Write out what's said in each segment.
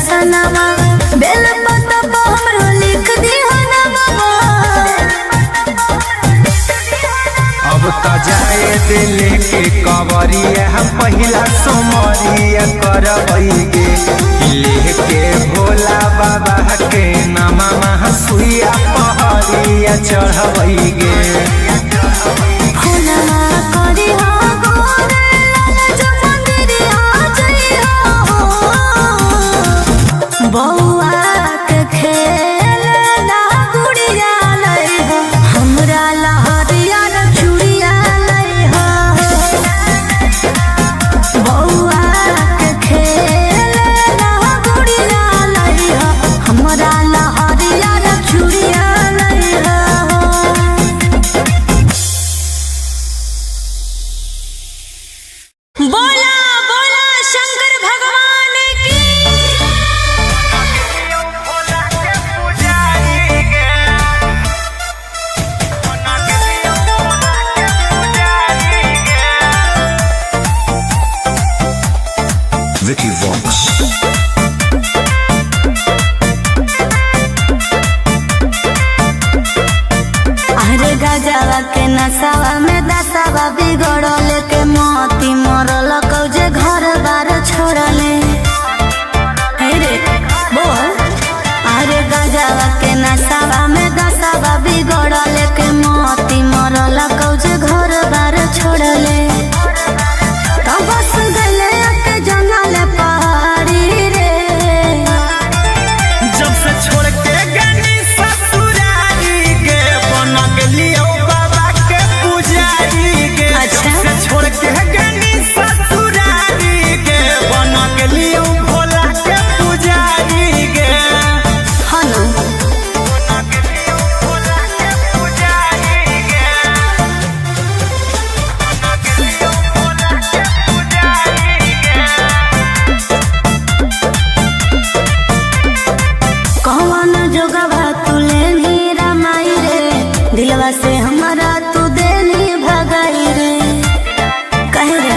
दर्शनमा बेल पत्ता पर हमरो लिख दिहो ना बाबा। अब त जाए दिल के कवरिया हम पहिला सोमरिया करबैगे लेके भोला बाबा के नामा सुइया पहरिया चढ़बैगे। फूलमा करी हो गोरे लाल मंदिरिया जइहो बौआ के खेल ना गुड़िया लइहो हमरा लहरिया रे चूड़िया लइहो बौआ के खेल ना गुड़िया लइहो हमरा लहरिया रे चूड़िया लइहो। बोला बोला शंकर भगवान की। Vicky Vox। अरे गजवा के नसावा में दसावा बिगड़ल के मोती मरल कौजे घर बार छोड़ले। हे रे बोल। अरे गजवा के नसावा में दसावा बिगड़ल के मोती मरल कौजे घर बार छोड़ले। तो बस गले के जंगल पहाड़ी रे जब से छोड़ के गनी ससुरारी के बन गेलियो बाबा के पुजारी के। अच्छा। जब से छोड़ के गनी ससुरारी के बन गेलियो भोला के पुजारी के। हनु बन गेलियो भोला के पुजारी के। बन गेलियो भोला के पुजारी के। कौन जोगवा तू लेनी रमाई रे दिलवा से हमारा तू देनी भगाई रे कहे रे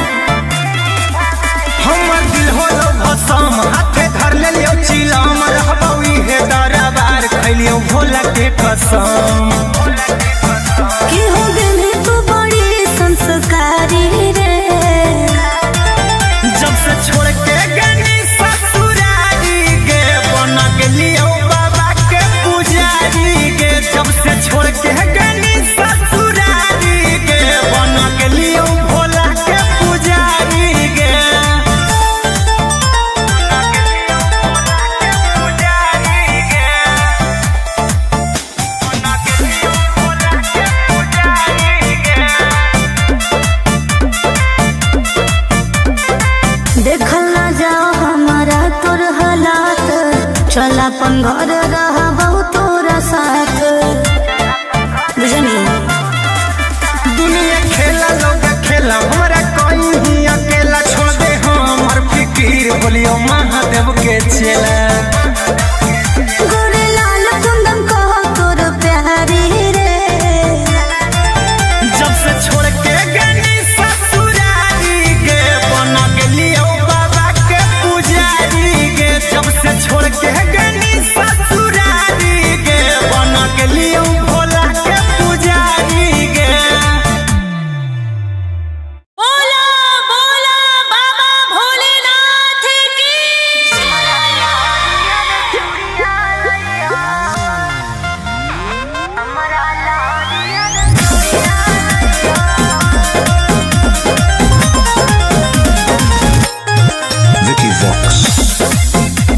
हमर दिल होलो भसम हाथे धर लेलियो चिलम रहबौ इहे दरबार खैलियो भोला के कसम। कि हो गेली तू बड़ी संस्कारी रे जब से छोड़ के गनी ससुरारी के बन गेलियो बाबा के पुजारी के। जब से छोड़ के गनी ससुरारी के बन गेलियो भोला के पुजारी के। देखल ना जाओ हमारा तोर हालात चल अपन घर रहबौ तोरा साथ बुझनी। दुनिया खेला लोग खेला हमरा कहीं अकेला छोड़ दे हमर फिकीर बोलियो महादेव के चेला। गोरे लाल कुंदन कहो तोर प्यारी रे जब से छोड़ के गनी ससुरारी के बन गेलियो बाबा के पुजारी के। जब से छोड़ के गनी ससुरारी के बन गेलियो भोला के पुजारी के। बोला बोला बाबा भोलेनाथ की। Vicky Vox।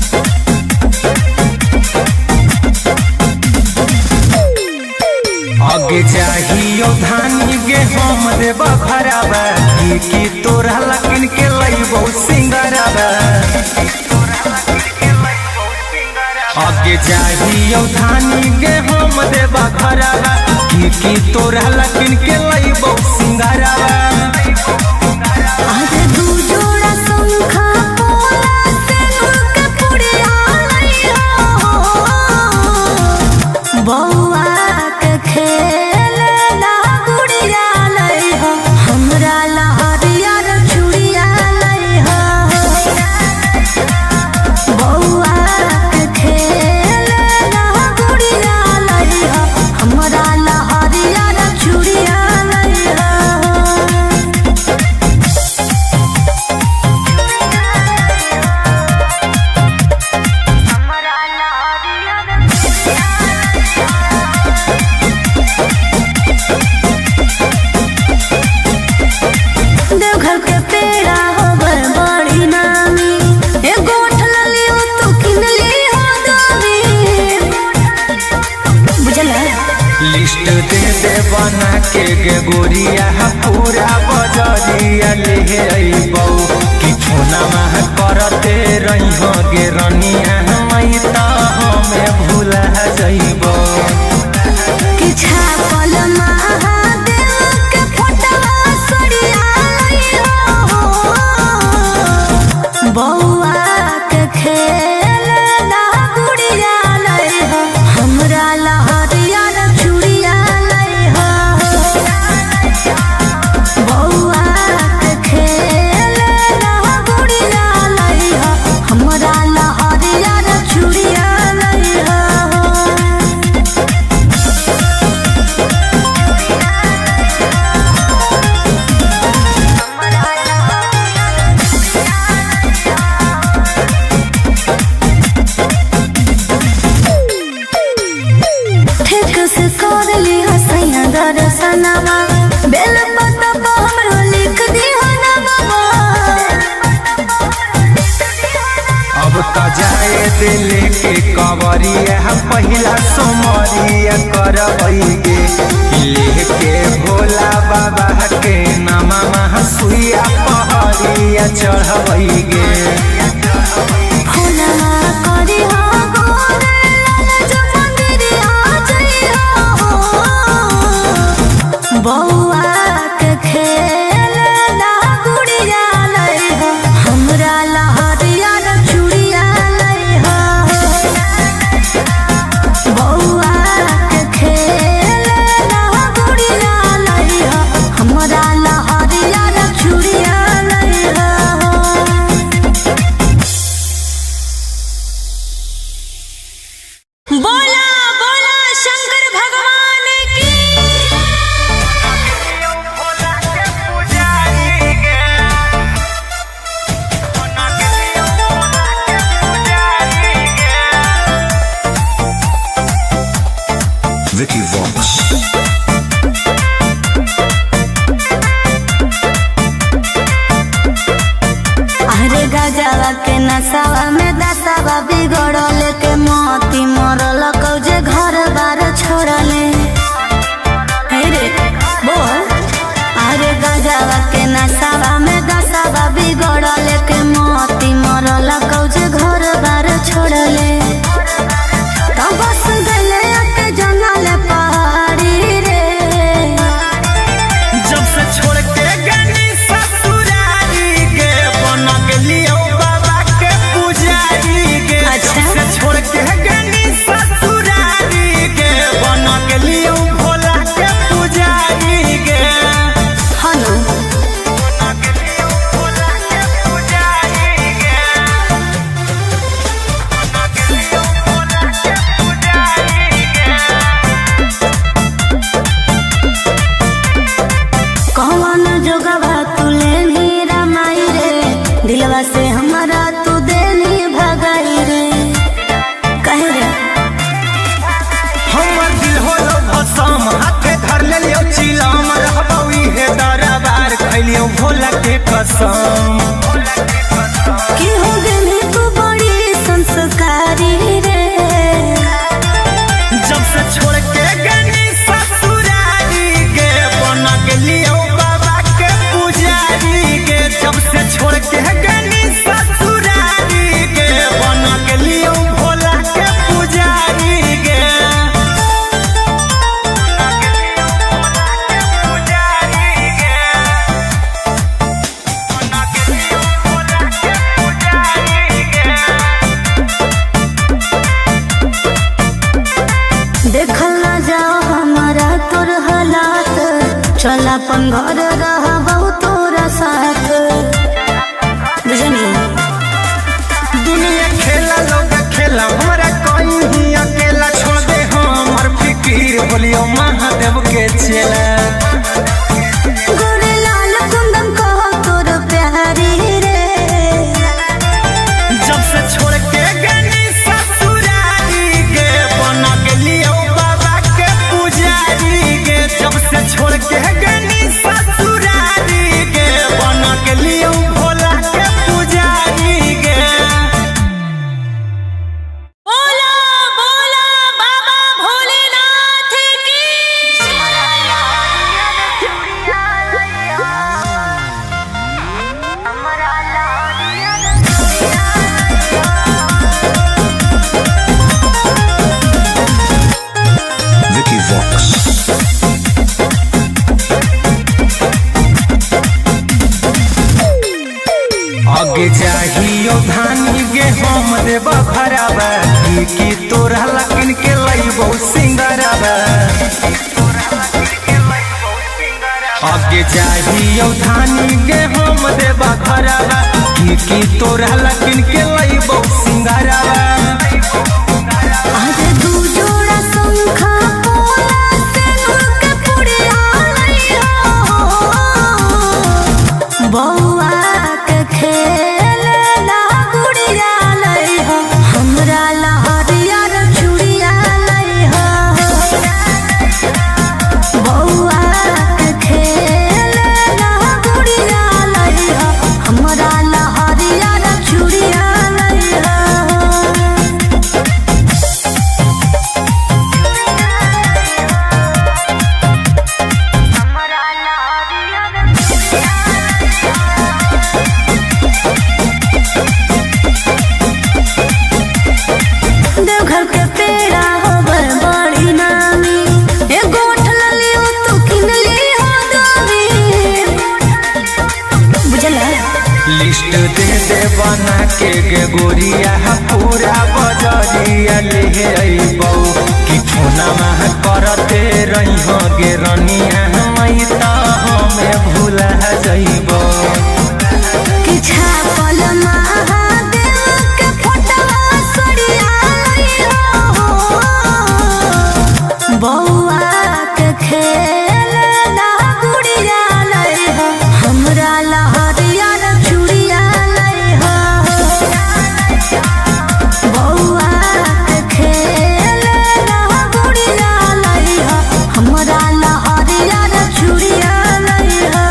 आगे चाहियो धानी गे हम देब खराबा की तोरा लकिन के लइबो सिंगराबा। आगे चाहियो धानी गे हम देब खराबा की तोरा लकिन के लइबो सिंगराबा। आज दू जोड़ा शंखा पोला से के पुड़िया लइहो बौआ के खेल ना गुड़िया लइहो हमरा लहरिया रे चूड़िया लइहो बौआ बना के गे गोरिया पूरा बजरिया ले अइबौ कि फोनमा करते रही हो गे रनिया मई त हमें भूला जइबौ कि छापल महादेव के फोटवा सड़िया लइहो बौआ के खेल ना गुड़िया लइहो हमरा लहरिया चूड़िया लइहो बौआ के खेल ना गुड़िया लइहो हमरा लहरिया चूड़िया लइहो ठीक से कर ली हसैया दर्शनमा बेल पतबा हमरो लिख दिहो नमवा अब त जाए दिल के कवरिया पहिला सोमरिया करबैगे लेके भोला बाबा के नामा सुइया पहरिया चढ़बैगे फुलवा करी हो गोरे लाल जो मंदिरिया जइहो बौआ के खेल ना गुड़िया लइहो हमरा लहरिया चूड़िया लइहो बौआ के खेल ना गुड़िया लइहो हमरा लहरिया चूड़िया लइहो बोला बोला शंकर भगवान की Vicky Vox. अरे गजवा के नसावा में दसावा बिगड़ल के मोती मरल कौजे घर बार छोड़ले हे रे बोल अरे गजवा के नसावा में दसावा बिगड़ल के मोती मरल कौजे घर बार छोड़ले तो बस गले के जंगल पहाड़ी रे जब से छोड़ के गनी ससुरारी गे बना के लियो बाबा के पुजारी गे अच्छा। जब से छोड़ के गनी ससुरारी गे बना के लियो भोला के पुजारी गे हनु बना के लियो भोला के पुजारी गे बना के लियो भोला के पुजारी गे कौन जोगवा तुले नीरा माई रे दिलवा से हमारा तू देनी भगाई रे कहे रे हमर दिल होलो भसम हाथे धर लेलियो चिलम रहबौ इहे दरबार खैलियो भोला के कसम कि हो गेली तू बड़ी संस्कारी रे जब से छोड़ के गनी ससुरारी गे बना के लियो बाबा के पुजारी गे जब से छोड़ के गनी ससुरारी गे बना के लियो भोला के पुजारी गे बना के लियो भोला के पुजारी गे बना के लियो भोला के पुजारी गे देखल ना जाओ हमारा तोर हालात चल अपन घर रहबौ तोरा साथ बुझनी दुनिया खेला लोग खेला हमारा कोई ही अकेला छोड़ दे हमर फिकीर बोलियो महादेव के चेला गोरे लाल कुंदन कहो तोर प्यारी रे जब से छोड़ के गनी ससुरारी गे बना के लियो बाबा के पुजारी गे जब से छोड़ के गनी ससुरारी घरवा की तोरा लकिन के लइबो सिंगरवा आगे जाहियो धानी गे हम देबा घरवा की तोरा लकिन के लइबो सिंगरवा आज दू जोड़ा शंखा पोला सिंदूर के पुड़िया लइहो बौआ के खेलना गुड़िया लइहो हमरा लहरिया चूड़िया लइहो बौआ के खेलना गुड़िया लइहो हमरा लहरिया चूड़िया लइहो देवघर के पेड़ा होवे बड़ी नामी ए गोठ ललियो तू किनली हो दोवी बुझला लिस्ट दे दे बना के गे गोरिया पूरा बजरिया ले अइबौ कि फोनमा करते रही हो गे रनिया मई त हमें भूला जइबौ कि छापल महादेव के फोटवा सड़िया लइहो बौआ के खेलना गुड़िया लइहो हमरा लहरिया चूड़िया लइहो बौआ के खेलना गुड़िया लइहो हमरा लहरिया चूड़िया लइहो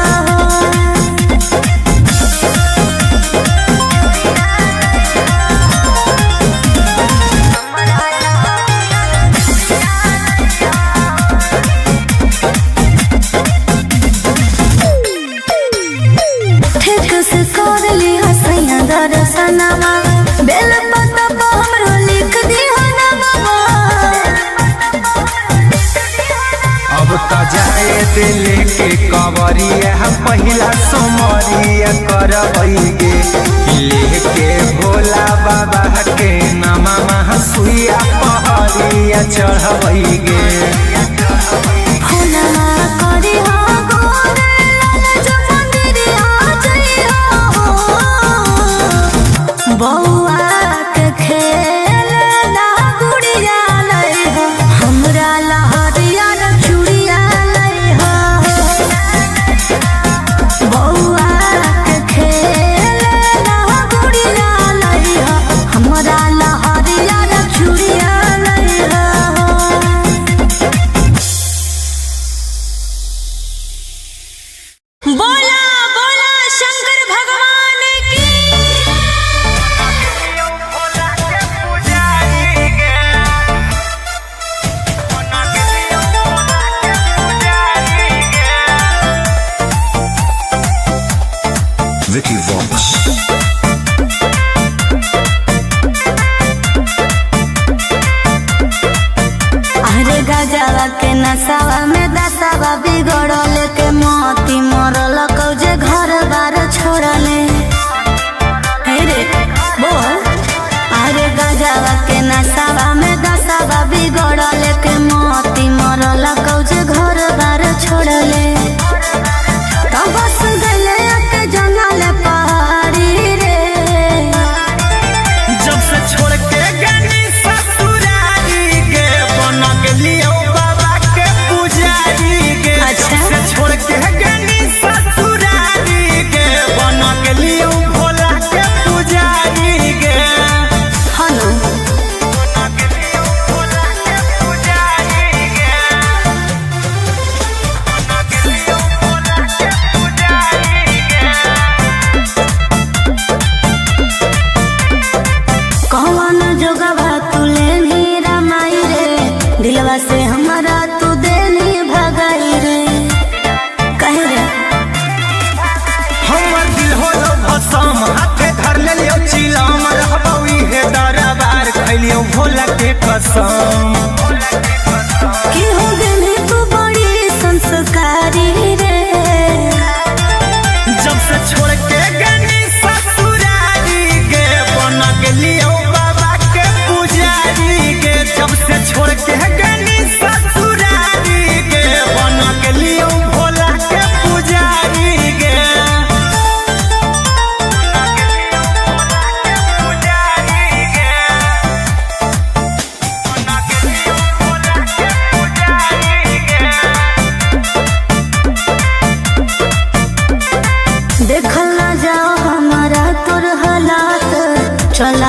ठीक से कर ली हसैया दर्शनमा बेल पत्ता पर हमरो लिख दी हनवा अब त जाए दिल के कवरिया पहिला सोमरिया करबै गे लेके भोला बाबा के नामा सुइया पहरिया चढ़बै गे फोनमा करी हो गोरे लाल जो मंदिरिया जइहो बौआ के खेलना गुड़िया लइहो हमरा लहरिया चूड़िया लइहो बौआ के खेलना गुड़िया लइहो हमरा लहरिया चूड़िया लइहो बोला बोला शंकर भगवान की Vicky Vox. अरे गजवा के नसावा में दसावा बिगड़ल के मोती मरल कौजे घर बार छोड़ले हे रे बोल अरे गजवा के नसावा में दसावा बिगड़ल के मोती मरल कौजे घर बार छोड़ले तो बस गले के जंगल पहाड़ी रे जब से छोड़ के गनी ससुरारी गे बन गेलियो बाबा के पुजारी गे अच्छा। जब से छोड़ के गनी ससुरारी गे बन गेलियो भोला के पुजारी गे हनु बन गेलियो भोला के पुजारी गे बन गेलियो भोला के पुजारी गे कौन जोगवा तू लेनी रमाई रे दिलवा से हमारा तू देनी भगाई रे कहे रे हमर दिल होलो भसम हाथे धर लेलियो चिलम रहबौ इहे दरबार खैलियो भोला के कसम कि हो गनी तू बड़ी संस्कारी रे जब से छोड़ के गनी ससुरारी गे बन गेलियो बाबा के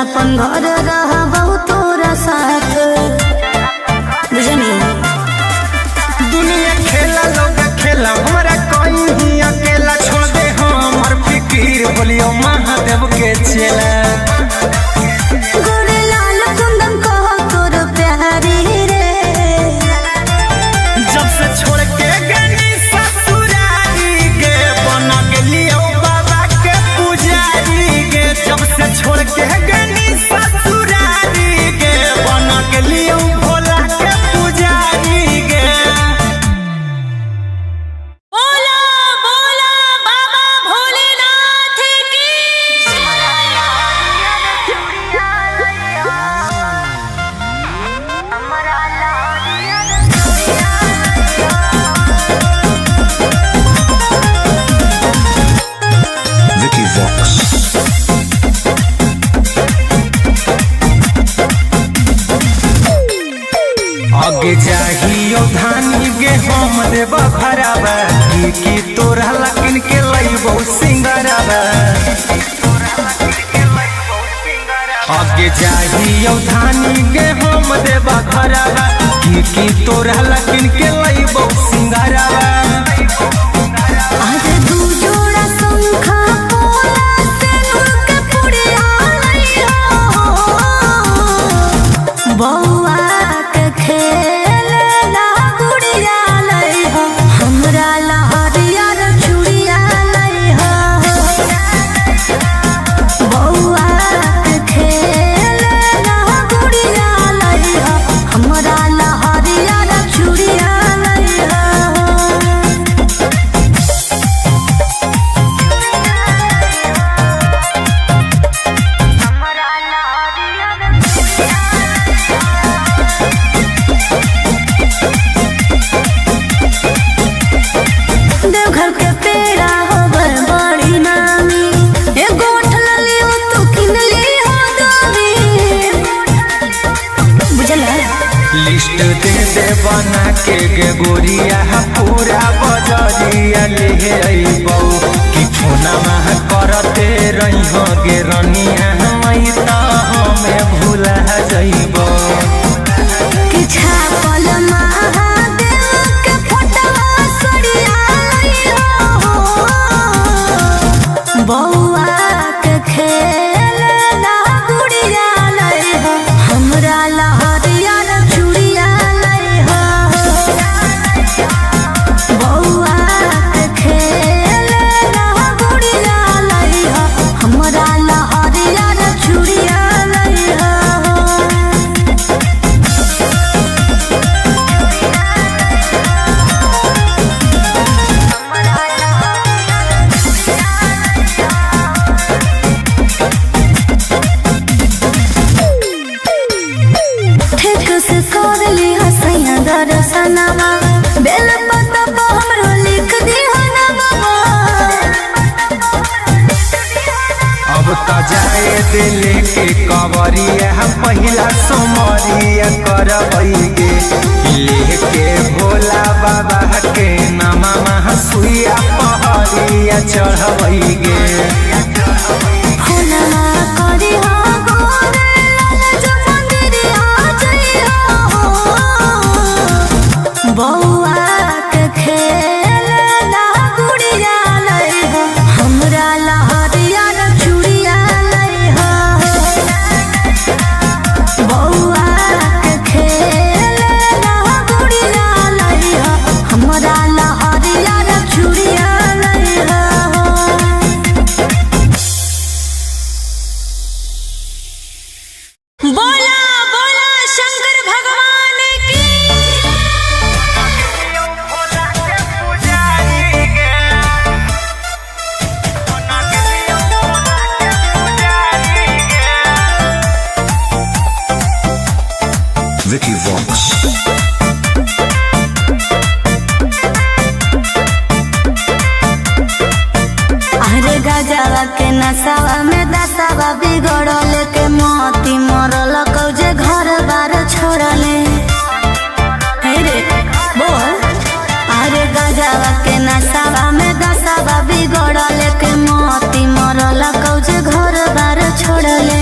अपन घर रहबो तोरा साथ। बुझनी दुनिया खेला लोग खेला हमरा कहीं अकेला छोड़ दे हमर फिकीर बोलियो महादेव के चेला। गोरे लाल कुंदन कहो तोर प्यारी रे, जब से छोड़ के गनी ससुरारी गे बन गेलियो बाबा के पुजारी गे। जब से छोड़ के गनी ससुरारी गे बन गेलियो भोला के पुजारी गे। बोला बोला बाबा भोलेनाथ की। Vicky Vox. आगे जाहियो धानी गे हम देव भरावा की तोरा लकिन के लइबो सिंगरावा। आगे जाहियो धानी गे हम देव भरावा की तोरा लकिन के लइबो सिंगरावा। आज दू जोड़ा शंखा पोला सिंदूर के पुड़िया लइहो, बौआ के खेलना गुड़िया लइहो, हमरा लहरिया रे चूड़िया लइहो। बौआ के खेलना गुड़िया लइहो, हमरा लहरिया रे चूड़िया लइहो। देवघर के पेड़ा होवे बड़ी नामी, एगो ठलली हो तू किनली हो दामी। बुझला लिस्ट दे दे बना के गे गोरिया पूरा बजरिया ले अइबौ कि फोनमा करते रहिहो गे रनिया मई त हमें भूला जइबौ। कि छापल महादेव के फोटवा सड़िया लइहो, बौआ के खेलना गुड़िया लइहो, हमरा लहरिया रे चूड़िया लइहो। बौआ के खेलना गुड़िया लइहो, हमरा लहरिया रे चूड़िया लइहो। ठीक से कर ली हसैया दर्शनमा, बेल पत्ता पर हमरो लिख दी हनमा। अब त जाए दिले के कवरिया पहिला सोमरिया करबै गे लेके भोला बाबा के नामा सुइया पहरिया चढ़बै गे। फूलना करी हो गोरे लाल जो मंदिरिया जइहो, बौआ के खेलना गुड़िया लइहो, हमरा लहरिया रे चूड़िया लइहो। बौआ के खेलना गुड़िया लइहो, हमरा लहरिया रे चूड़िया लइहो। बोला बोला शंकर भगवान की। Vicky Vox. अरे गजवा के नसावा में दसावा बिगड़ल के मोती मरल कौजे घर बार छोड़ले। हे रे बोल, अरे गजवा के नसावा में दसावा बिगड़ल के मोती मरल कौजे घर बार छोड़ले।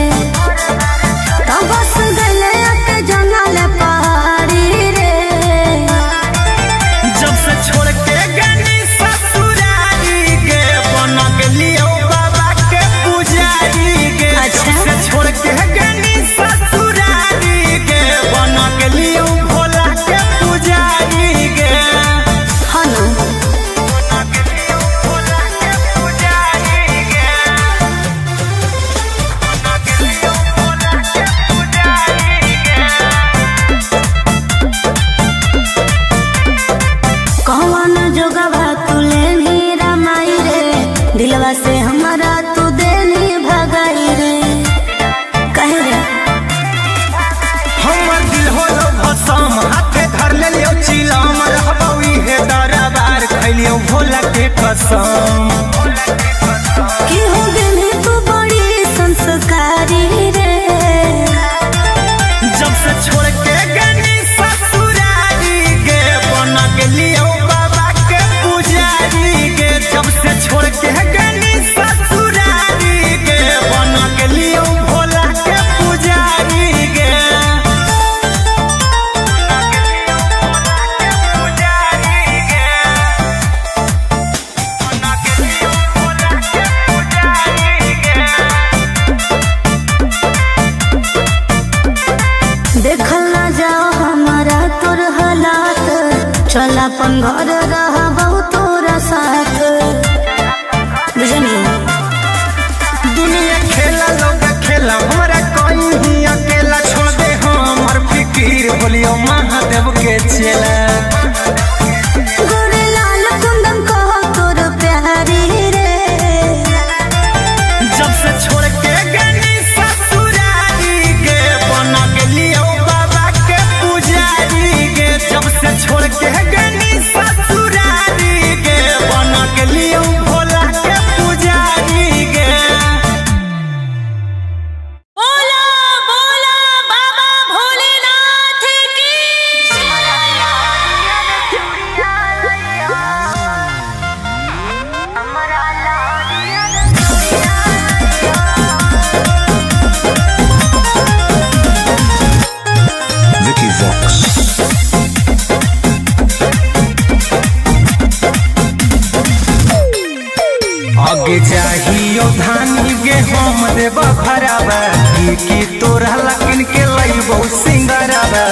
कसम हाथे धर ले लियो चिलम रहबौ इहे दरबार खैलियो भोला के कसम कि हो गेली तू बड़ी संस्कारी रे जब से छोड़ के गनी ससुरारी गे बन गेलियो बाबा के पुजारी गे जब से छोड़ के गनी ससुरारी गे बन गेलियो भोला के पुजारी गे देखल ना जाओ हमारा तोर हालात चल अपन घर रहबौ तोरा साथ बुझनी दुनिया खेला लोग खेला हमरा कोई ही अकेला छोड़ दे हमर फिकीर बोलियो महादेव के चेला गोरे लाल कुंदन कहो तोर प्यारी रे जब से छोड़ के गनी ससुरारी गे बन गेलियो बाबा के पुजारी गे जब से छोड़ के गनी ससुरारी गे बन गेलियो भोला के पुजारी गे बोला बोला बाबा भोलेनाथ की Vicky Vox. आगे जाहियो धानी गे हम देव खराबा की तोरा लकिन के लइबो सिंगराबा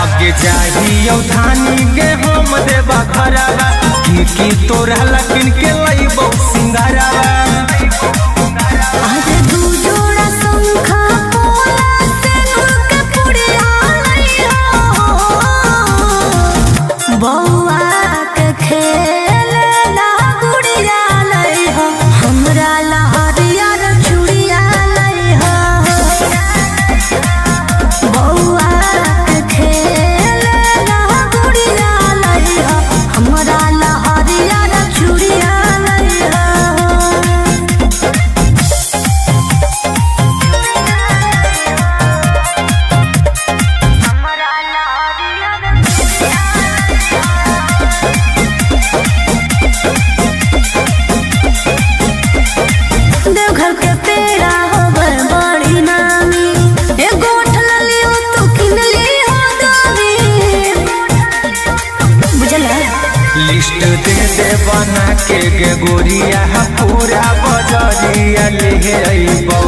आगे जाहियो धानी गे हम देव खराबा की तोरा लकिन के लइबो सिंगराबा आज दू जोड़ा शंखा पोला सिंदूर के पुड़िया लइहो बौआ के खेलना गुड़िया लइहो हमरा लहरिया चूड़िया लइहो बौआ के खेलना गुड़िया लइहो हमरा लहरिया चूड़िया लइहो देवघर के पेड़ा होवे बड़ी नामी एगो उठल लियो तू किन लियो दामी बुझला लिस्ट दे दे बना के गे गोरिया पूरा बजरिया ले अइबौ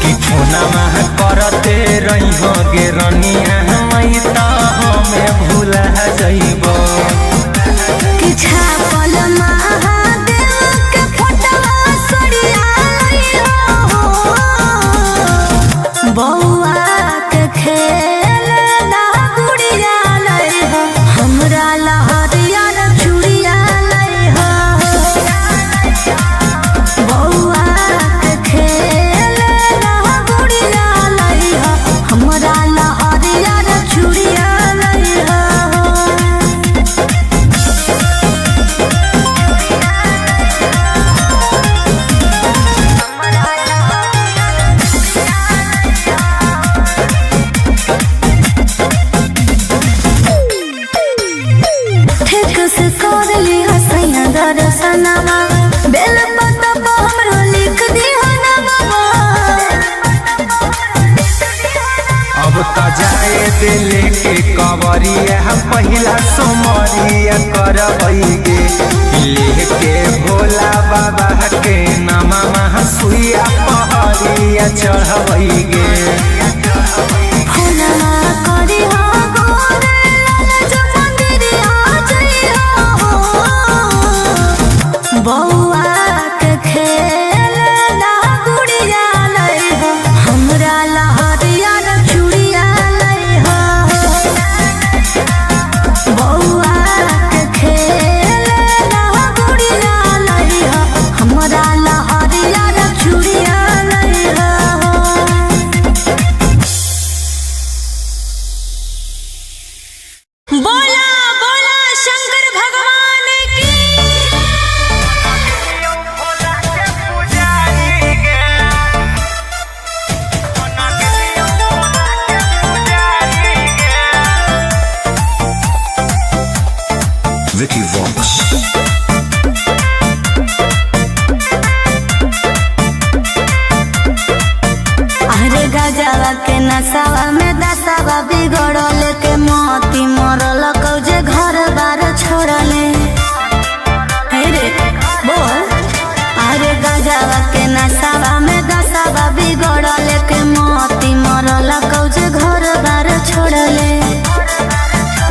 कि फोना मह करते रहिहो गे रनिया मई त हमें भूला जइबौ कि छापल महादेव के फोटवा सड़िया लइहो बौआ के खेलना गुड़िया लइहो हमरा लहरिया चूड़िया लइहो बौआ के खेलना गुड़िया लइहो हमरा लहरिया चूड़िया लइहो ठीक से कर ली हसैया दर्शनमा बेल पत्ता पर हमरो लिख दिहो नमवा अब त जाए दे लेके कवरिया पहिला सोमरिया करबै गे लेके भोला बाबा के नामा महा सुइया पहरिया चढ़बै गे फुलवा करी हो गोरे लाल जो मंदिरिया जइहो बौआ के खेलना गुड़िया लइहो हमरा लहरिया चूड़िया लइहो बौआ के खेलना गुड़िया लइहो हमरा लहरिया चूड़िया लइहो गजावा के नसावा में दसावा बिगड़ल के मोती मरल कौजे घर बार छोड़ले। हे रे बोल, अरे गजावा के नसावा में दसावा बिगड़ल के मोती मरल कौजे घर बार छोड़ले।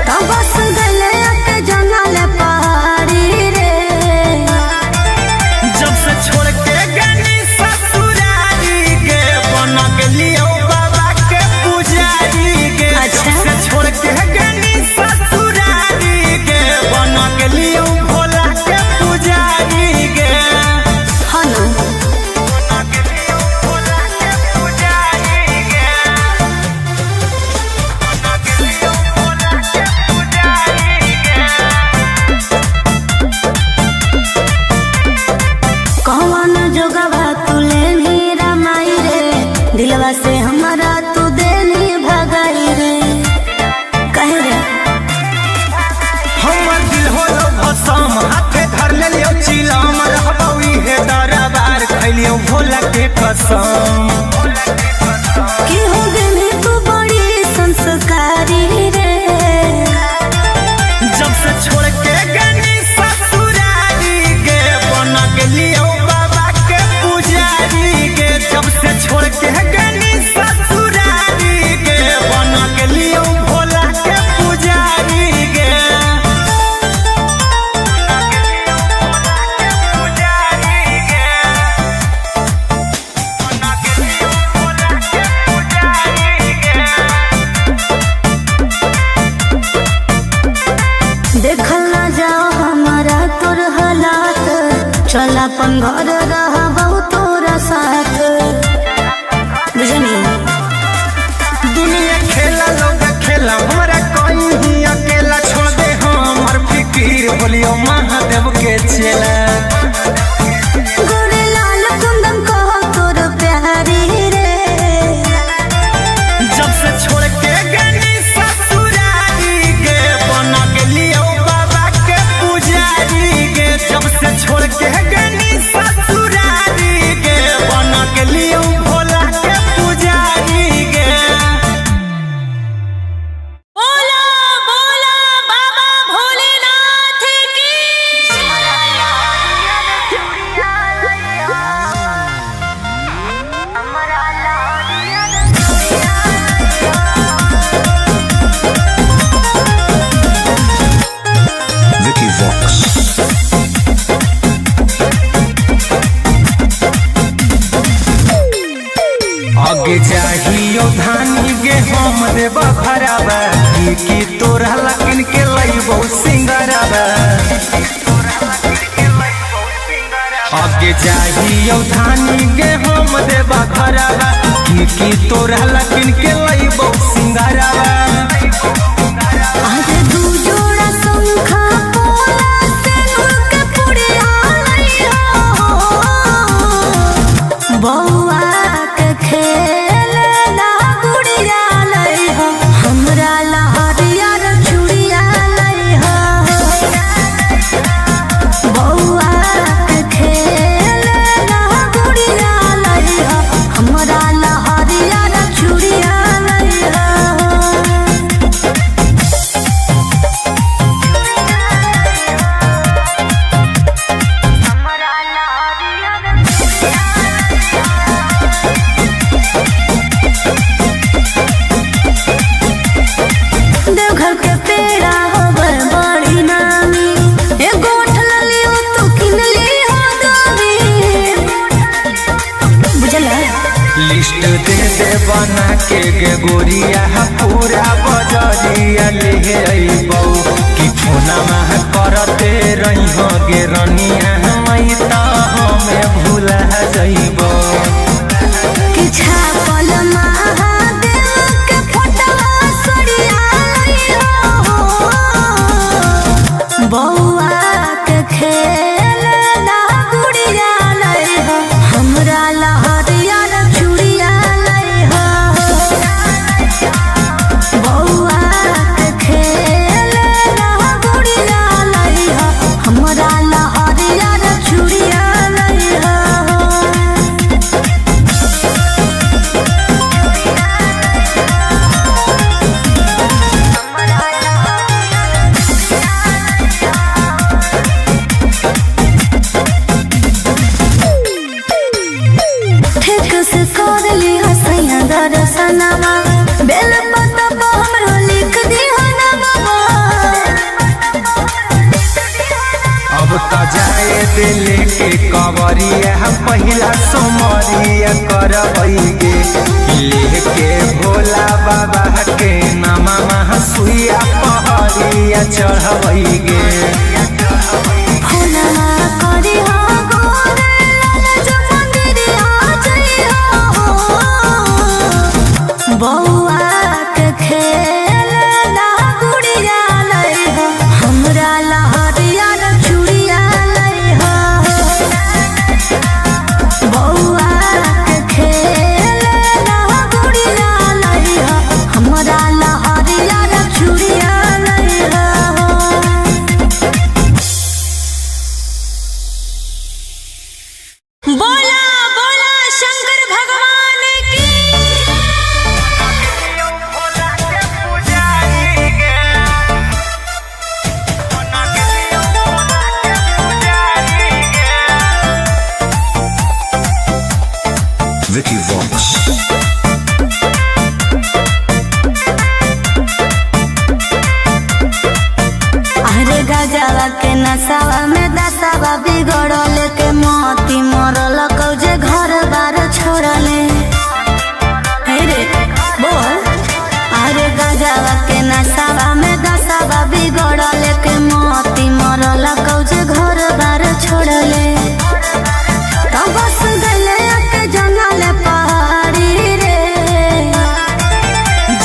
तो बस गले के जंगल पहाड़ी रे, जब से छोड़ के गनी ससुरारी गे बन गेलियो बाबा के पुजारी गे। अच्छा। जब से छोड़ के गनी ससुरारी गे बन गेलियो भोला के पुजारी गे। हनु बन गेलियो भोला के पुजारी गे। बन गेलियो भोला के पुजारी गे। कौन जोगवा तुले नीरा माई रे, दिलवा से हमारा तू देनी भगाई रे। कहे रे हमर दिल होलो भसम हाथे धर लेलियो चिलम रहबौ इहे दरबार खैलियो भोला के कसम। कि हो गई तू बड़ी संस्कारी रे, जब से छोड़ के गनी ससुरारी गे बन गेलियो बाबा के पुजारी गे। जब से छोड़ के गनी ससुरारी गे बन गेलियो भोला के पुजारी गे। देखल ना जाओ हमारा तोर हालात, चल अपन घर रहबौ तोरा साथ। बुझनी दुनिया खेला लोग खेला हमारा कोई ही अकेला छोड़ दे हमर फिकीर बोलियो महादेव के चेला। गोरे लाल कुंदन कहो तोर प्यारी रे, जब से छोड़ के गनी ससुरारी गे बन गेलियो बाबा के पुजारी गे। जब से छोड़ के गनी ससुरारी गे बन गेलियो भोला के पुजारी गे। बोला बोला बाबा भोलेनाथ की। Vicky Vox. आगे चाहियो धानी गे हम देबा खराबा की तोरा लकिन के लइबो सिंगराबा। आगे चाहियो धानी गे हम देबा खराबा की तोरा लकिन के लइबो सिंगराबा। आज दू जोड़ा शंखा पोला से उनके पुड़िया लइहो, बौआ के खेल ना गुड़िया लइहो, हमरा लहरिया रे चूड़िया लइहो। बौआ के खेल ना गुड़िया लइहो, हमरा लहरिया रे चूड़िया लइहो। देवघर के पेड़ा होवे बड़ी नामी, एगो उठल लियो तू किन लियो दामी। बुझला लिस्ट दे दे बना के गे गोरिया पूरा बजरिया ले अइबौ कि फोना मह करते रहिहो गे रनिया मई त हमें भूला जइबौ। कि छापल महादेव के फोटवा सड़िया लइहो, बौआ के खेल ना गुड़िया लइहो, हमरा लहरिया रे चूड़िया लइहो। बौआ के खेल ना गुड़िया लइहो, हमरा लहरिया रे चूड़िया लइहो। करिया पहिला सोमरिया करबैगे लेके भोला बाबा के नामा सुइया पहरिया चढ़बैगे बउआ के खेल ला गुड़िया लई हो हमरा लहरिया चूड़िया लई हो बउआ के खेल ला गुड़िया लई हो हमरा लहरिया चूड़िया लई हो। बोला बोला शंकर भगवान की। Vicky Vox. अरे गजवा के नसावा में दसावा बिगड़ल के मोती मरल कौजे घर बार छोड़ले हे रे बोल। अरे गजवा के नसावा में दसावा बिगड़ल के मोती मरल कौजे घर बार छोड़ले तो बस गले के जंगल पहाड़ी रे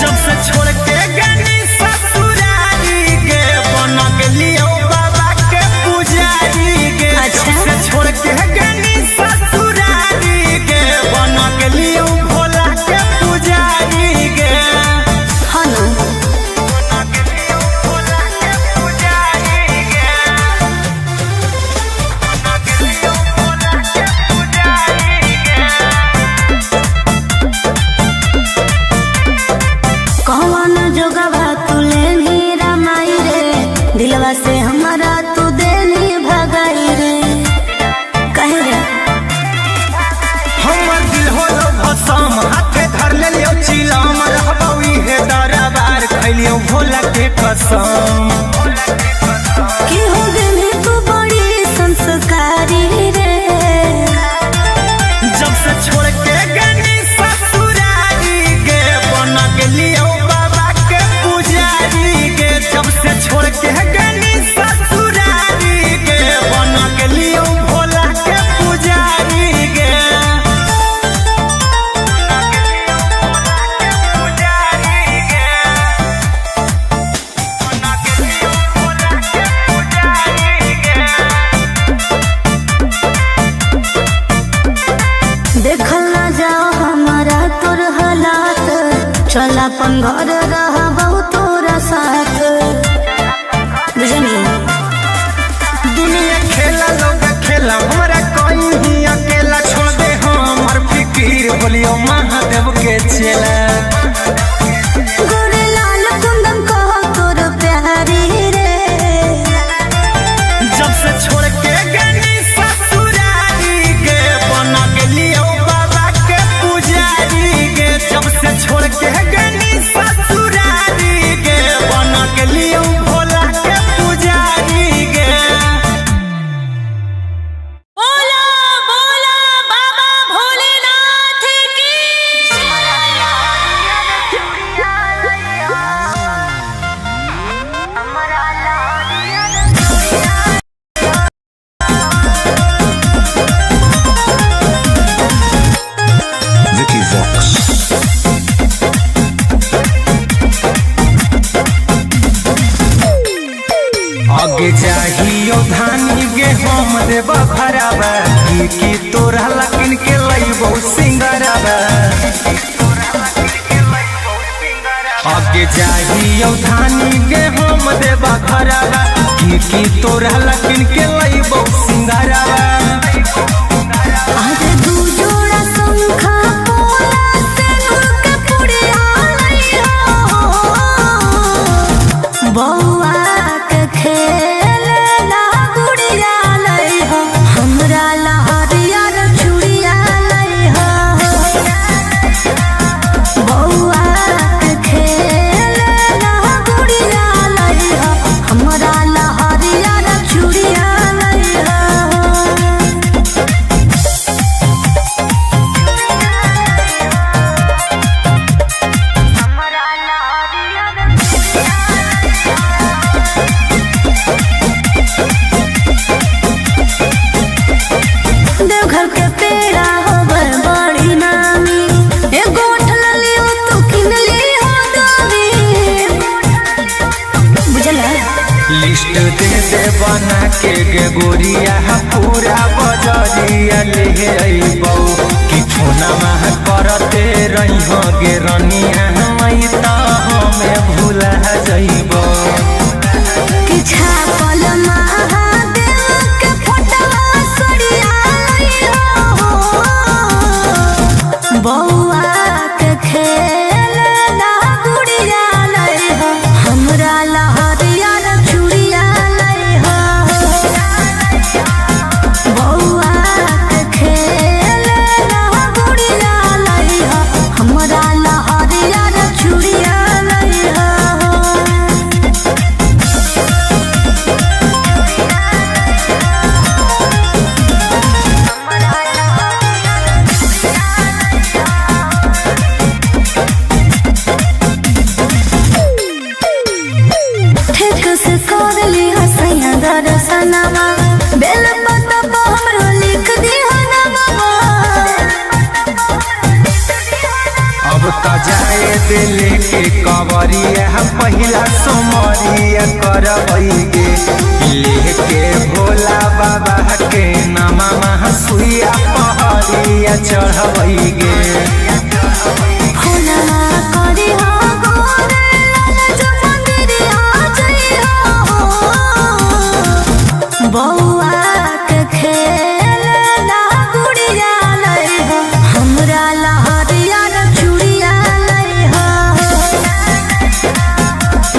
जब से छोड़ के गनी ससुरारी के बन गेलियो बाबा के पुजारी के अच्छा। जब से छोड़ के गनी ससुरारी के बन गेलियो भोला के पुजारी के हनु बन गेलियो भोला के पुजारी के बन गेलियो भोला के पुजारी के कौन जोगवा तू लेनी रमाई रे दिलवा से हमारा तू देनी भगाई रे कहे रे हमर दिल होलो भसम हाथे धर लेलियो चिलम रहबौ इहे दरबार खैलियो भोला के कसम कि हो गई तू बड़ी संस्कारी रे जब से छोड़ के गनी ससुरारी के बन गेलियो बाबा के पुजारी के जब से छोड़ के गनी ससुरारी के बन गेलियो भोला के पुजारी के देखल ना जाओ हमारा तोर हालात चल अपन घर रहबौ तोरा साथ बुझनी दुनिया खेला लोग खेला हमरा कोई ही अकेला छोड़ दे हमर फिकीर बोलियो महादेव के चेला गोरे लाल कुंदन कहो तोर प्यारी रे जब से छोड़ के गनी ससुरारी के बन गेलियो बाबा के पुजारी के जब से छोड़ के गनी ससुरारी के बन गेलियो भोला के पुजारी के बोला बोला बाबा भोलेनाथ की। Vicky Vox. आगे जाहियो धानी गे हम देव भरावा की तोरा लकिन के लइबो सिंगरावा आगे जाहियो धानी गे हम देव भरावा की तोरा लकिन के लइबो सिंगरावा आज दू जोड़ा शंखा पोला से नूर के पुड़िया लई हो बउआ के खेल ला गुड़िया लई हो हमरा लहरिया चूड़िया लई हो बउआ के खेल ला गुड़िया लई हो हमरा लहरिया चूड़िया लई हो। कैसे बना के गे गोरिया पूरा बजरिया ले अइबौ कि फोनमा करते रही गे रनिया मई त हमें भूला जइबौ कि छापल महादेव के फोटवा सरिया लइहो बौआ के खेल ना गुड़िया लइहो हमरा लहरिया रे चूड़िया लइहो बौआ के खेल ना गुड़िया लइहो हमरा लहरिया रे चूड़िया लइहो ठेक से कर ली हसैया दर्शनमा बेल पत्ता पर हमरो लिख दी हनमा अब त जाए दिल के कवरिया पहिला सोमरिया करबई गे लेके भोला बाबा के नामा सुइया पहरिया चढ़बई गे फुलवा करी हो गोरे लाल जो मंदिरिया जइहो बौआ के खेल ना गुड़िया लइहो हमरा लहरिया रे चूड़िया लइहो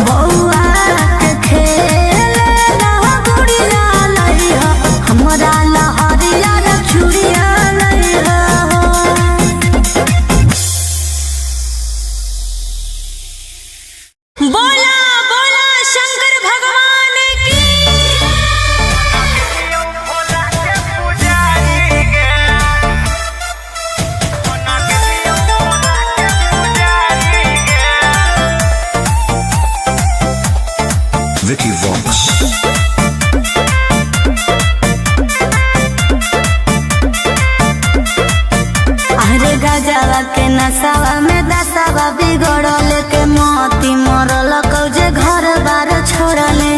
बौआ के खेल ना गुड़िया लइहो हमरा लहरिया रे चूड़िया लइहो बोला बोला शंकर भगवान की Vicky Vox. अरे गजवा के नसावा में दसावा बिगड़ल के मोती मरल कौजे घर बार छोड़ले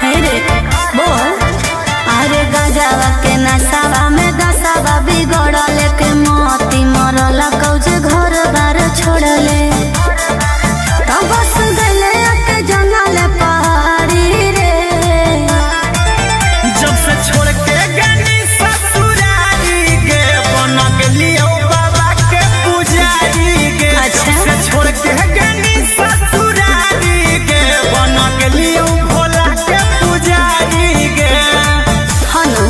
हे रे बोल अरे गजवा के नसावा में दसावा बिगड़ल के मोती मरल कौजे घर बार छोड़ले तो बस गले के जंगल पहाड़ी रे जब से छोड़ के गनी ससुरारी गे बन गेलियो बाबा के पुजारी गे अच्छा। जब से छोड़ के गनी ससुरारी गे बन गेलियो भोला के पुजारी गे हनु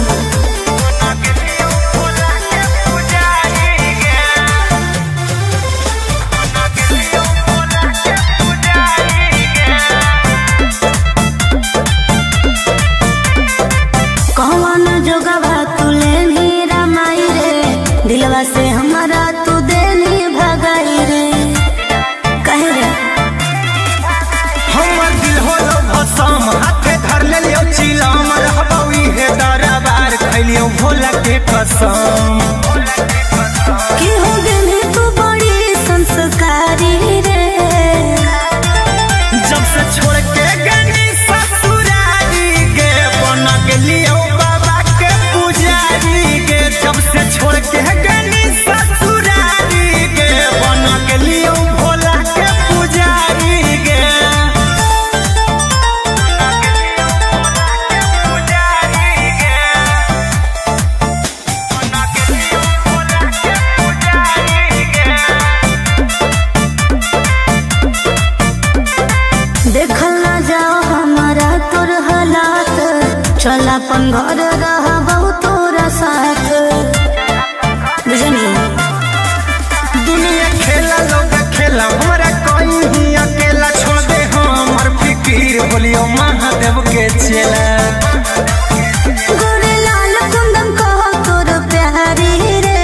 बन गेलियो भोला के पुजारी गे बन गेलियो भोला के पुजारी गे कौन जोगवा तुले नी रमाई रे दिलवा से हमारा तू देनी भगाई रे कहे रे हमर दिल होलो भसम हाथे धर लेलियो चिलम रहबौ इहे दरबार खैलियो भोला के कसम कि हो गेली तू बड़ी संस्कारी रे जब से छोड़ के गनी ससुरारी गे बन गेलियो बाबा के पुजारी गे जब से छोड़ के गनी ससुरारी गे बन गेलियो भोला के पुजारी गे पुजारी गे बन गेलियो भोला के पुजारी गे देखल ना जाओ हमारा तोर हालात चल अपन घर रहबौ तोरा साथ बुझनी दुनिया खेला लोग खेला हमरा कोई ही अकेला छोड़ दे हमर फिकीर बोलियो महादेव के चेला गोरे लाल कुंदन कहो तोर प्यारी रे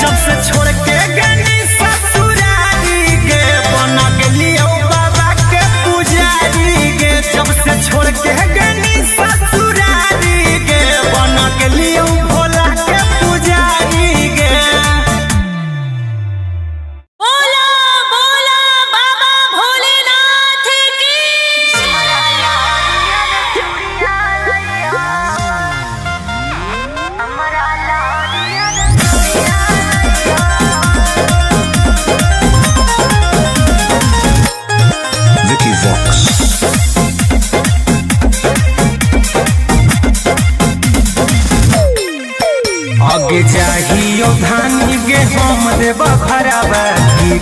जब से छोड़ के गनी ससुरारी गे बन गेलियो बाबा के पुजारी गे जब से छोड़ के गनी ससुरारी गे बन गेलियो भोला के पुजारी गे बोला बोला बाबा भोलेनाथ की देव घरबा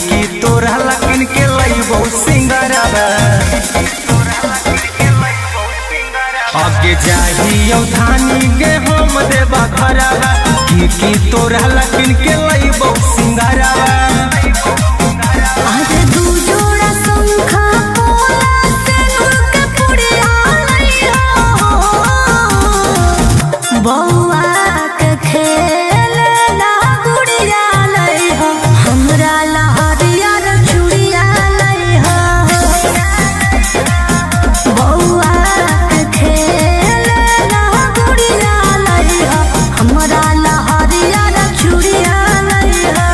की तोरा लकिन के लइबो सिंगरबा आगे जाहियो धानी के हम देव घरबा की तोरा लकिन के लइबो सिंगरबा आजे दू जोड़ा शंखा पोला सेनुर के पुड़िया लइहा बौआ के खेलना गुड़िया लइहा हमरा लहरिया रे चूड़िया लइहा बौआ के खेलना गुड़िया लइहा हमरा लहरिया रे चूड़िया लइहा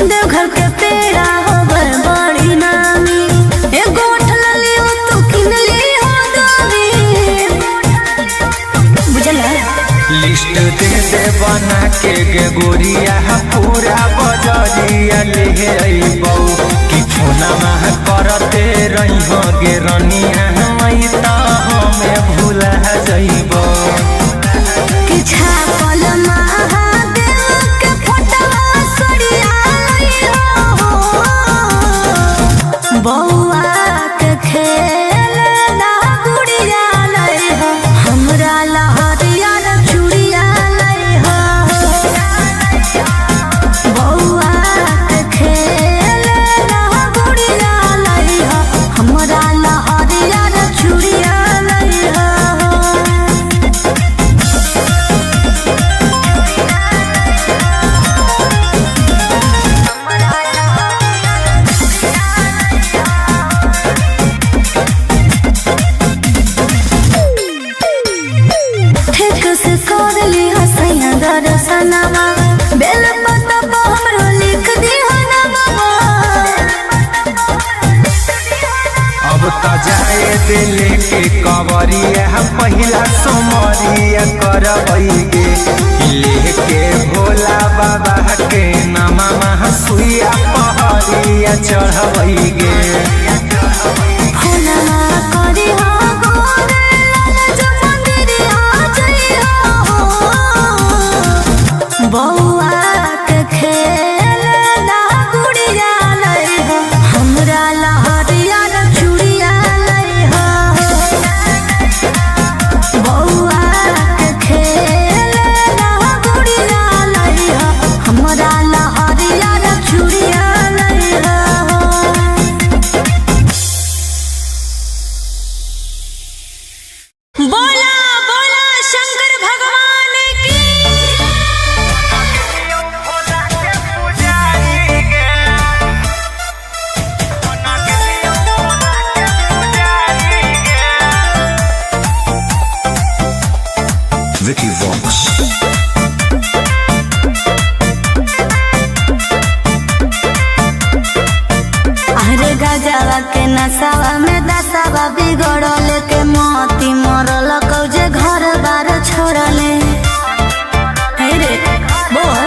देवघर के पेड़ा होवे बड़ी नामी एगो उठल लियो तू किन ली हो दामी बुझला लिस्ट दे बना के गे गोरिया पूरा बजरिया ले अइबौ कि फोना मह करते रही हो गे रनिया मई त हमें भूला जइबौ कि छापल महादेव के फोटवा सड़िया लइहो बौआ के खेलना गुड़िया लइहो हमरा लहरिया रे चूड़िया लइहो बौआ के खेलना गुड़िया लइहो हमरा लहरिया रे चूड़िया लइहो ठीक से कर ली हसैया दर्शनवा बेल पत्ता हमरो लिख दी हनवा अब त जाए दिले के कवरिया पहिला सोमरिया करबै गे लेके भोला बाबा के नामा सुइया पहरिया चढ़बै गे फुलवा करी हो गोरे लाल जो मंदिरिया जइहो बौआ के खेलना गुड़िया लइहो हमरा लहरिया रे चूड़िया लइहो बौआ के खेलना गुड़िया लइहो हमरा लहरिया रे चूड़िया लइहो बोला बोला शंकर भगवान की Vicky Vox. अरे गजवा के नसावा में दसावा बिगड़ल के मोती मरल कौजे घर बार छोड़ले हे रे बोल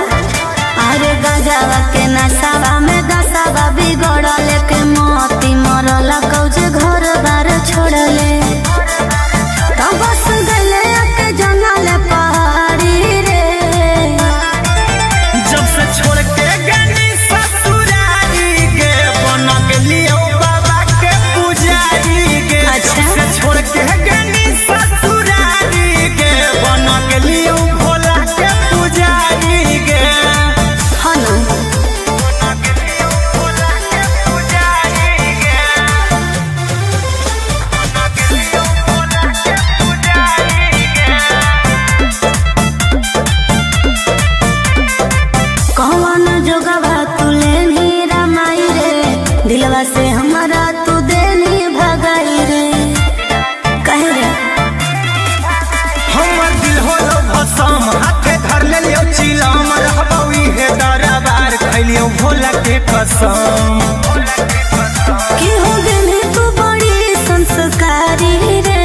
अरे गजवा के नसावा में दसावा बिगड़ल के मोती मरल कौजे घर बार छोड़ले तब बस गले के जंगल पहाड़ी रे जब से छोड़ के गनी ससुरारी गे बन गेलियो बाबा के पुजारी गे अच्छा। जब से छोड़ के गनी ससुरारी गे बन गेलियो भोला के पुजारी गे हनु बन गेलियो भोला के पुजारी गे बन गेलियो भोला के पुजारी गे कौन जोगवा तुले नीरा माई रे दिलवा से हमारा तू देनी भगाई रे कहे रे हमर दिल होलो भसम हाथे धर लेलियो चिलम रहबौ इहे दरबार खैलियो भोला के कसम कि हो गनी तू बड़ी संस्कारी रे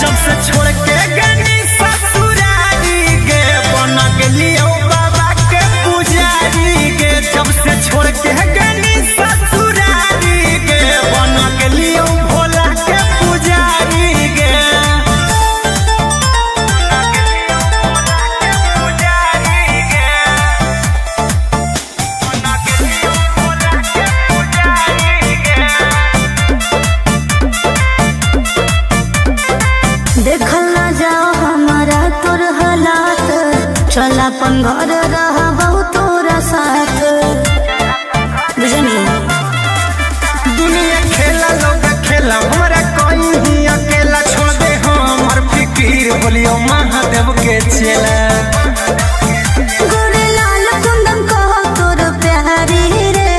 जब से छोड़ के गनी ससुरारी गे बन गेलियो अपन घर रहबो तोरा साथ। बुझनी दुनिया खेला लोग खेला हमरा कहीं अकेला छोड़ दे हमर फिकीर बोलियो महादेव के चेला। गोरे लाल कुंदन कहो तोर प्यारी रे,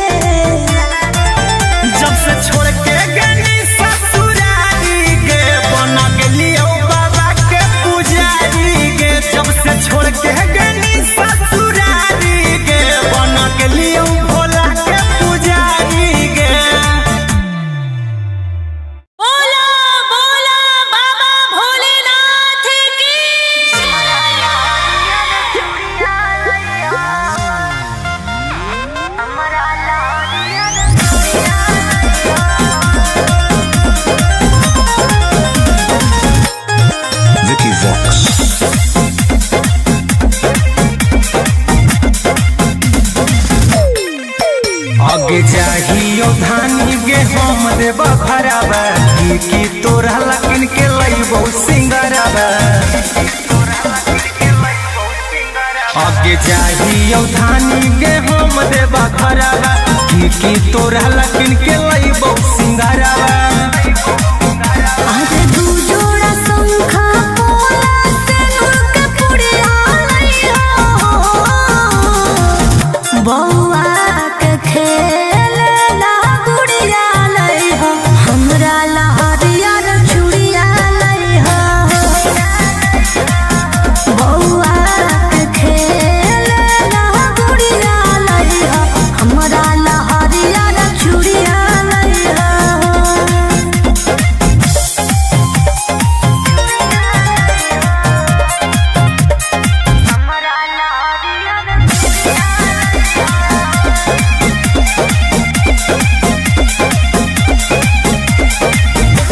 जब से छोड़ के गनी ससुरारी गे बना गेलियो बाबा के पुजारी गे। जब से छोड़ के गनी ससुरारी गे बना गेलियो भोला के पुजारी गे। बोला बोला बाबा भोलेनाथ की। Vicky Vox. आगे चाहियो धानी गे हम देबा भराबा की तोरा लकिन के लइबो सिंगराबा। आगे चाहियो धानी गे हम देबा भराबा की तोरा लकिन के लइबो सिंगराबा। आज दू जोड़ा शंखा पोला सिंदूर के पुड़िया लइहो, बौआ के खेलना गुड़िया लइहो, हमरा लहरिया रे चूड़िया लइहो। बौआ के खेलना गुड़िया लइहो, हमरा लहरिया रे चूड़िया लइहो।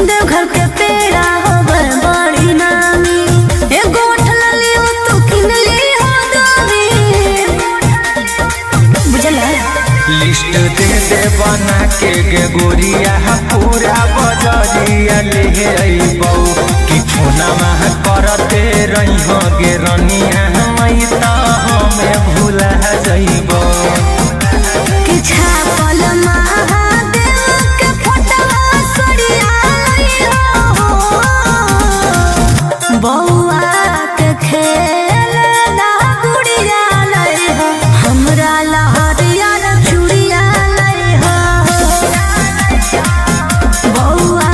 देवघर के पेड़ा होवे बड़ी नामी, एगो उठलली हो तू किनली हो दामी। बुझला लिस्ट दे दे बना के गे गोरिया पूरा बजरिया ले अइबौ कि फोनमा करते रहिहो गे रनिया मई त हमें भूला जइबौ। कि छापल महादेव के फोटवा सरिया लइहो, बौआ के खेलना गुड़िया लइहो, हमरा लहरिया रे चूड़िया लइहो। बौआ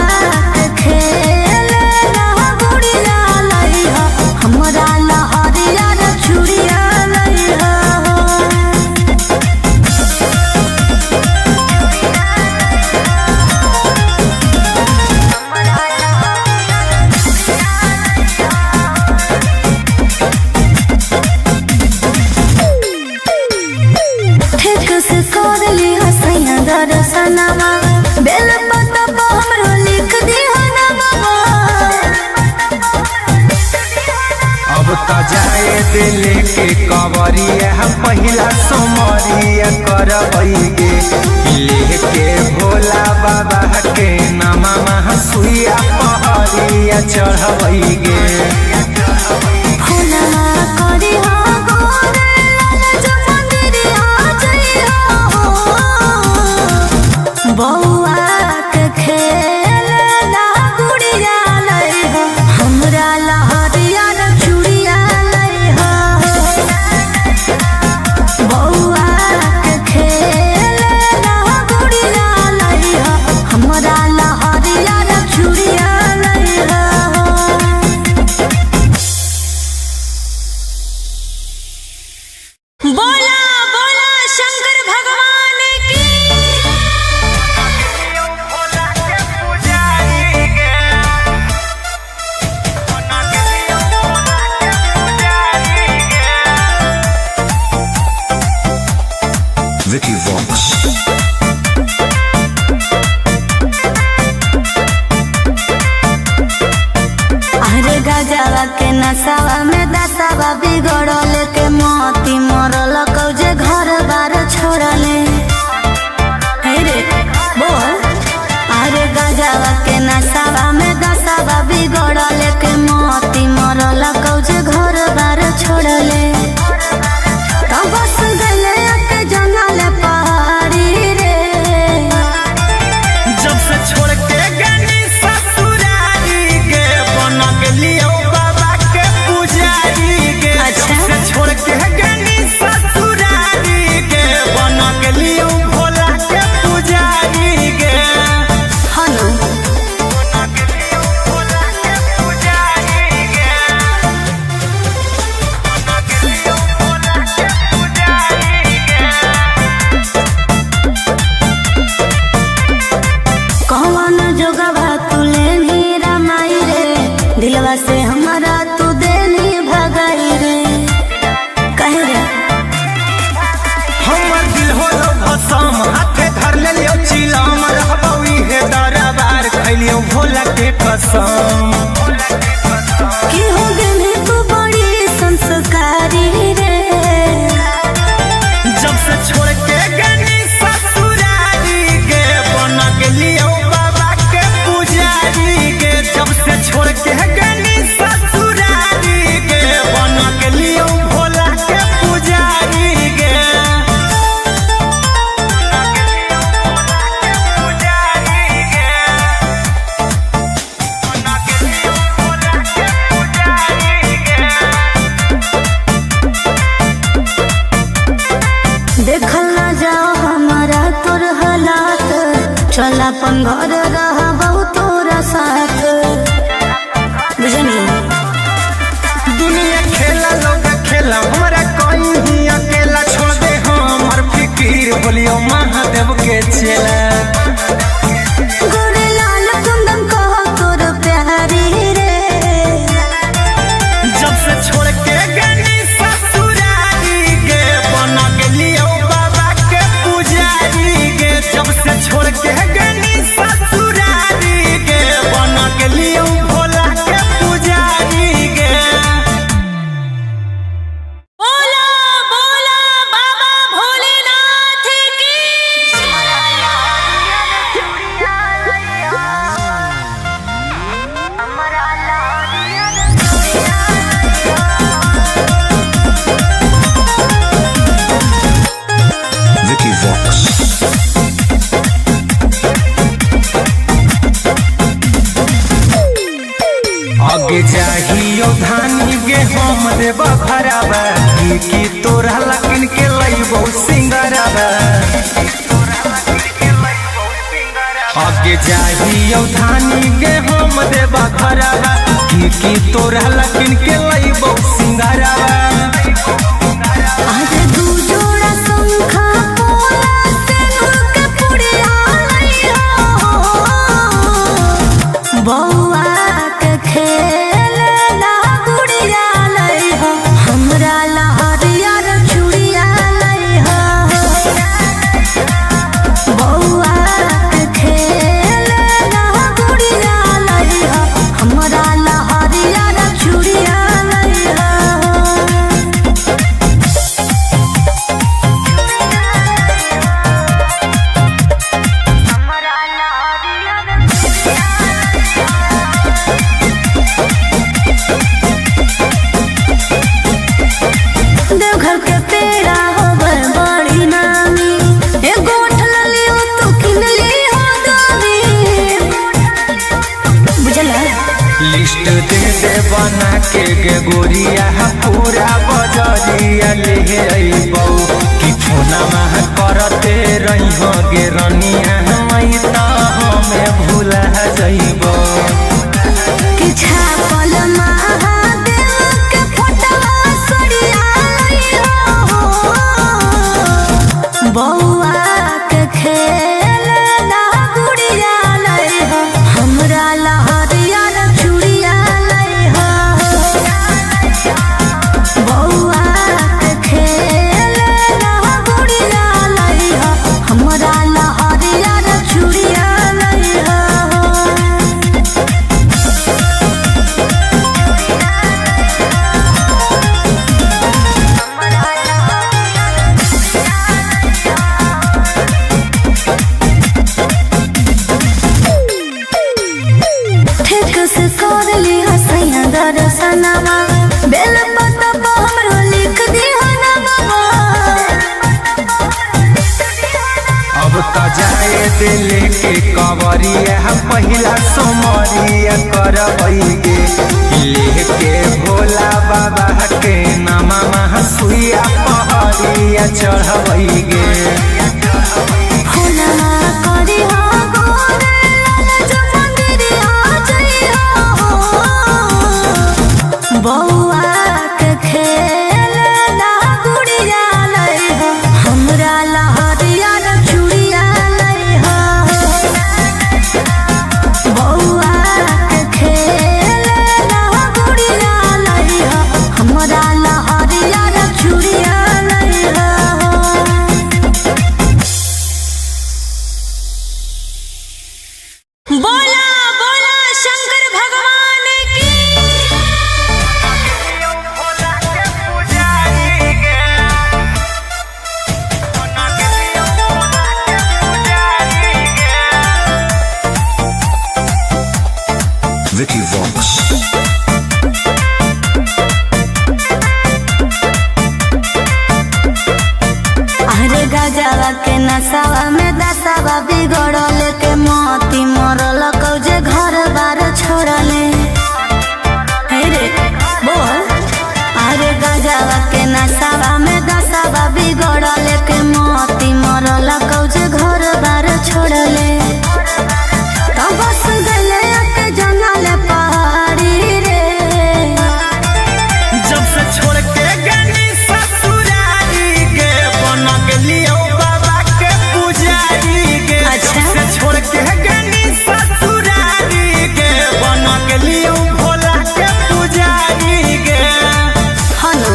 के खेलना गुड़िया लइहो, हमरा लहरिया रे चूड़िया लइहो। ठीक से कर ली हसैया दर्शनमा, बेल पत्ता पर हमरो लिख दी नामा। अब त जाए दिल के कवरिया पहिला सोमरिया करबै गे लेके भोला बाबा के नामा सुइया पहरिया चढ़बै गे। फुलवा करी हो गोरे लाल जो मंदिरिया जइहो, बौआ के खेलना गुड़िया लइहो, हमरा लहरिया रे चूड़िया लइहो। बौआ के खेलना गुड़िया लइहो, हमरा लहरिया रे चूड़िया लइहो। बोला बोला शंकर भगवान की। Vicky Vox. अरे गजवा के नसावा में दसावा बिगड़ल के मोती मरल कौजे घर बार छोड़ले। हे रे बोल, अरे गजवा के नसावा में दसावा बिगड़ल के मोती मरल कौजे घर बार छोड़ले। भोला के कसम। कि हो गए तू बड़ी संस्कारी रे, जब से छोड़ के गनी ससुरारी गे बन गेलियो बाबा के पुजारी गे। जब से छोड़ के गनी ससुरारी गे बन गेलियो भोला के पुजारी गे। देखल ना जाओ हमारा तोर हालात, चल अपन घर रहबो तोरा साथ, बुझनी। दुनिया खेला लोग खेला हमारा कोई ही अकेला छोड़ दे हमर फिकीर बोलियो महादेव के चेला। गोरे लाल कुंदन कहो तोर प्यारी रे, जब से छोड़ के गनी ससुरारी गे बन गेलियो बाबा के पुजारी गे। जब से छोड़ के गनी ससुरारी गे बन गेलियो भोला के पुजारी गे। बोला बोला बाबा भोलेनाथ की। Vicky Vox. आगे जाहियो धानी गे हम देव भरावा की तोरा लकिन के लइबो सिंगरावा। आगे जाहियो धानी गे हम देव भरावा की तोरा लकिन के लइबो सिंगरावा। आज दू जोड़ा शंखा पोला सिंदूर के पुड़िया लइहो, बौआ के खेलना गुड़िया लइहो, हमरा लहरिया रे चूड़िया लइहो, बौआ के खेलना गुड़िया लइहो, हमरा लहरिया रे चूड़िया लइहो। देवघर के पेड़ा होवे बड़ी नामी, एगो उठल लियो तू किन लियो दामी, बुझला। लिस्ट दे दे बना के गे गोरिया पूरा बजरिया ले अइबौ कि फोना मह करते रहिहो गे रनिया मई त हमें भूला जइबौ। कि छापल महादेव के फोटवा सड़िया लइहो, बौआ के खेलना गुड़िया लइहो, हमरा लहरिया रे चूड़िया लइहो, बौआ के खेलना गुड़िया लइहो, हमरा लहरिया रे चूड़िया लइहो। ठीक से कर ली हसैया दर्शनमा, बेल पत्ता पर हमरो लिख दिहा नामवा। अब त जाए दिल के कवरिया पहिला सोमरिया करबै गे लेके भोला बाबा के नामा महसुइया पहरिया चढ़बै गे। फूलना करिहा गोरे लाल जो मंदिरिया जइहो, बौआ के खेलना गुड़िया लइहो, हमरा लहरिया रे चूड़िया लइहो, बौआ के खेलना गुड़िया लइहो, हमरा लहरिया रे चूड़िया लइहो। नसावा में दसावा बिगड़ल के मोती मरल कौजे घर बार छोड़ले। हे रे बोल, अरे गजावा के नसावा में दसावा बिगड़ल के मोती मरल कौजे घर बार छोड़ले। तो बस गले के जंगल पहाड़ी रे, जब से छोड़ के गनी ससुरारी गे बन गेलियो बाबा के पुजारी गे। अच्छा। जब से छोड़ के गनी ससुरारी गे बन गेलियो भोला के पुजारी गे। हनु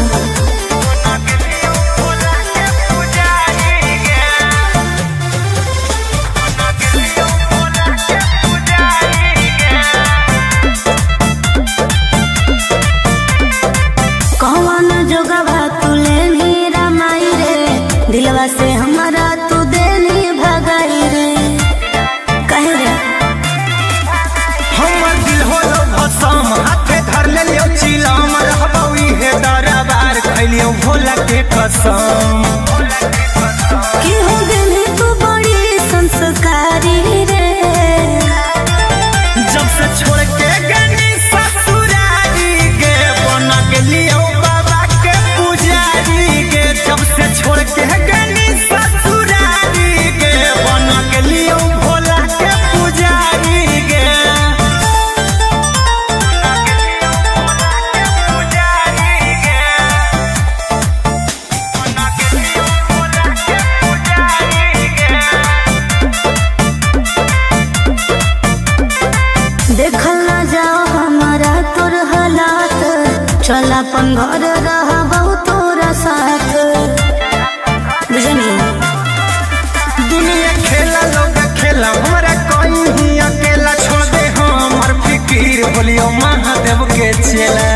बन गेलियो भोला के पुजारी गे। बन गेलियो भोला के पुजारी गे। कौन जोगवा तुले नीरा माई रे, दिलवा से हमारा तू देनी भगाई रे। कहे रे हमर दिल होलो भसम हाथे धर लेलियो चिलम रहबौ इहे दरबार खैलियो भोला के कसम। कि हो गेली तू बड़ी संस्कारी रे, जब से छोड़ के गनी ससुरारी गे बन गेलियो बाबा के पुजारी गे। जब से छोड़ के गनी ससुरारी गे बन गेलियो भोला के पुजारी गे। देखल ना जाओ हमारा तोर हालात, चल अपन घर रहा बहुत तोरा साथ। बुझनी दुनिया खेला लोग खेला हमरा कोई ही अकेला छोड़ दे हमर फिकीर बोलियो महादेव के चेला।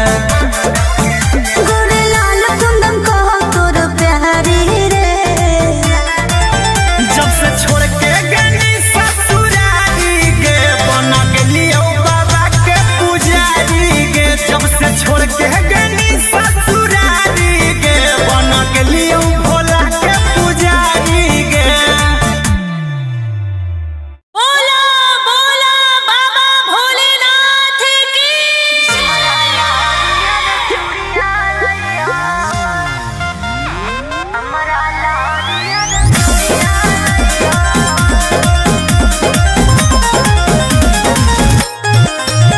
गोरे लाल कुंदन कहो तोर प्यारी रे, जब से छोड़ के गनी ससुरारी गे बन गेलियो बाबा के पुजारी गे। जब से छोड़ के गनी ससुरारी गे बन गेलियो भोला के पुजारी गे। बोला बोला बाबा भोलेनाथ की।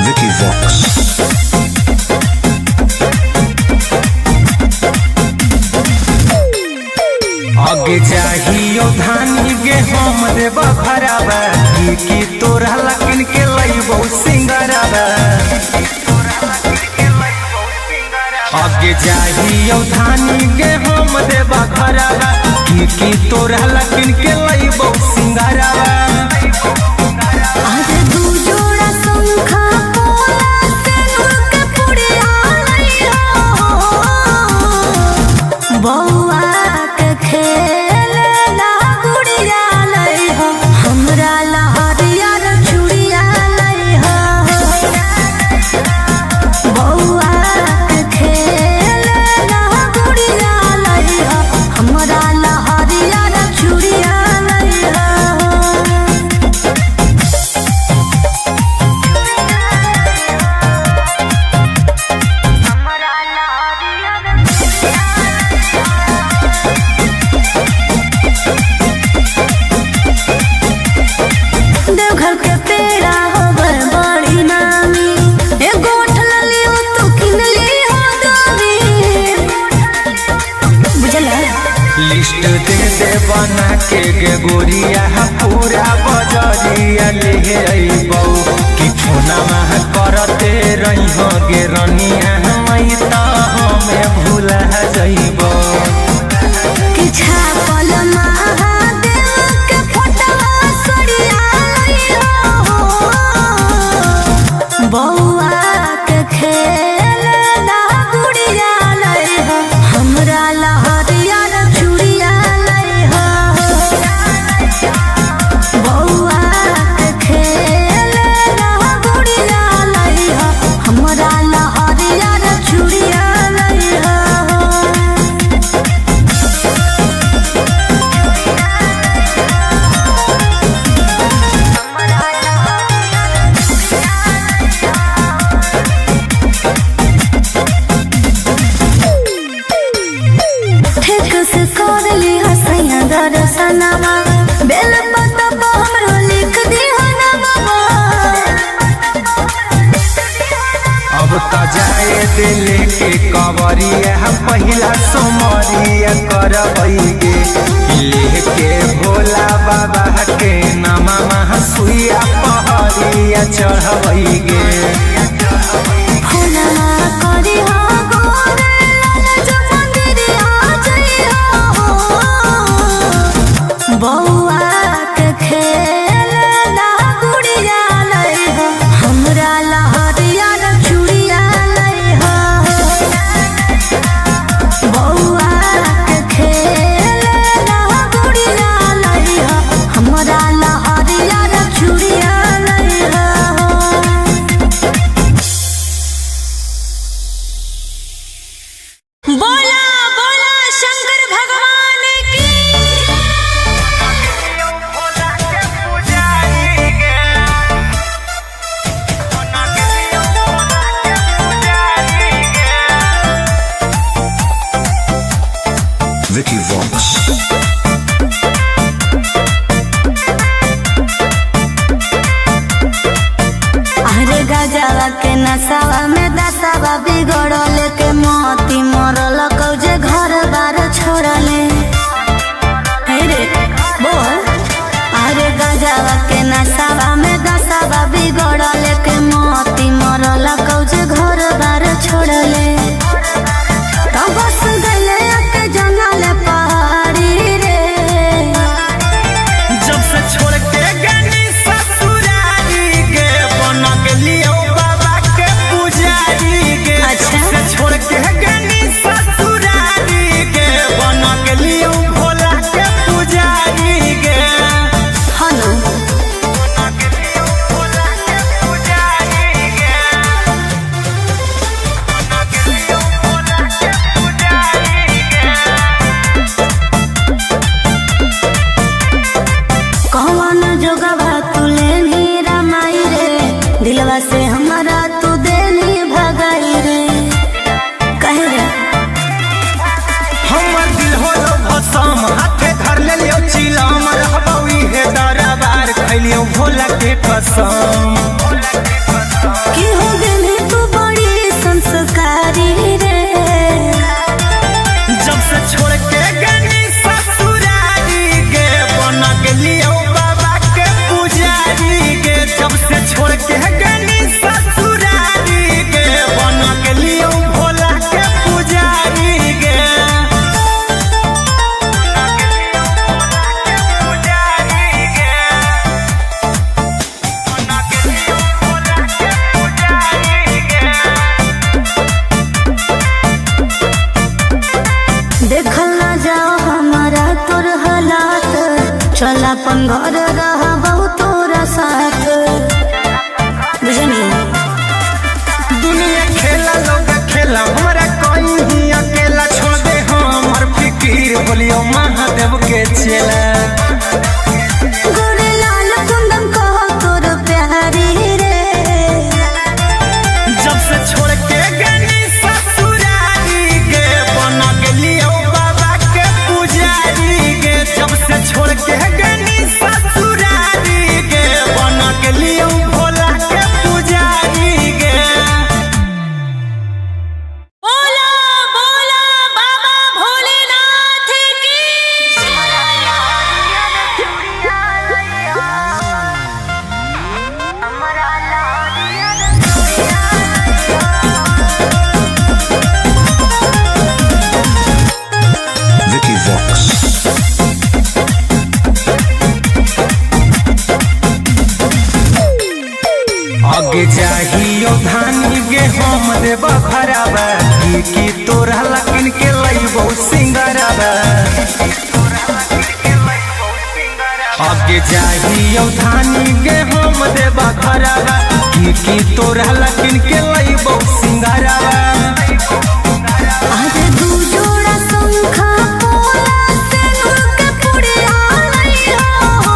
Vicky Vox. आगे चाहियो धानी गे हम देव भरावा की तोरा लकिन के लइबो सिंगरावा। आगे चाहियो धानी गे हम देव भरावा की तोरा लकिन के लइबो सिंगरावा। आज दू जोड़ा शंखा पोला सिंदूर के पुड़िया लइहो, बौआ के खेलना गुड़िया लइहो, हमरा ला हरियर चूड़िया लइहो। बौआ के खेलना गुड़िया लइहो, हमरा ला हरियर चूड़िया लइहो। देवघर के पेड़ा होवे बड़ी नामी, एगो उठलली हो तू किनली हो दोरी। बुझला लिस्ट दे दे बना के गे गोरिया पूरा बजरिया ले अइबौ कि फोनमा करते रही हो गे रनिया मई त हमें भूला जइबौ। कि छापल महादेव के फोटवा सड़िया लइहो, बौआ के खेलना गुड़िया लइहो, हमरा ला हरियर चूड़िया लइहो। बौआ के खेलना गुड़िया लइहो, हमरा ला हरियर चूड़िया लइहो। से लेके कवरिया पहिला सोमरिया करबैगे लेके भोला बाबा के नामा सुइया पहरिया चढ़बैगे बउआ के खेल ला गुड़िया लई हो हमरा लहरिया चूड़िया लई हो बउआ के खेल ला गुड़िया लई हो हमरा लहरिया चूड़िया लई हो। बोला बोला शंकर भगवान की Vicky Vox. अरे गजवा के नसावा में दसावा बिगड़ल के मोती मरल कौजे घर बार छोड़ले हे रे बोल अरे गजवा के नसावा में दसावा बिगड़ल के मोती मरल कौजे घर बार छोड़ले तो बस गले के जंगल पहाड़ी रे जब से छोड़ के गनी ससुरारी के बना के लियो बाबा के पुजारी के अच्छा। जब से छोड़ के गनी ससुरारी के बना के लियो भोला के पुजारी के हनु बना के लियो भोला के पुजारी के बना के लियो भोला के पुजारी के कौन जोगवा तुले नी रमाई रे दिलवा से हमारा तू देनी भगाई रे कहे रे हमर दिल होलो भसम हाथे धर ले लियो चिलम रहबई हे दरबार खैलियो भोला के कसम कि हो गनी तू बड़ी संस्कारी रे जब से छोड़ के गनी ससुरारी के बना के लियो बाबा के पुजारी के जब से छोड़ के गनी ससुरारी के बना के लियो भोला के पुजारी के देखल ना जाओ हमारा तोर हालात चल अपन घर रह तोरा साथ बुझनी दुनिया खेला लोग खेला हमरा कोई ही अकेला छोड़ दे हमर फिकीर बोलियो महादेव के चेला गोरे लाल कुंदन कहो तोर प्यारी रे जब से छोड़ के गनी ससुरारी के बना के लियो बाबा के पुजारी के जब से छोड़ के गनी ससुरारी के बना के लियो भोला के पुजारी के बोला बोला बाबा भोलेनाथ की Vicky Vox. आगे चाहियो धानी गे हम देव भरावा की तोरा लकिन के लइबो सिंगरावा आगे चाहियो धानी गे हम देव भरावा की तोरा लकिन के लइबो सिंगरावा आज दू जोड़ा शंखा पोला से नूर के पुड़िया लई हो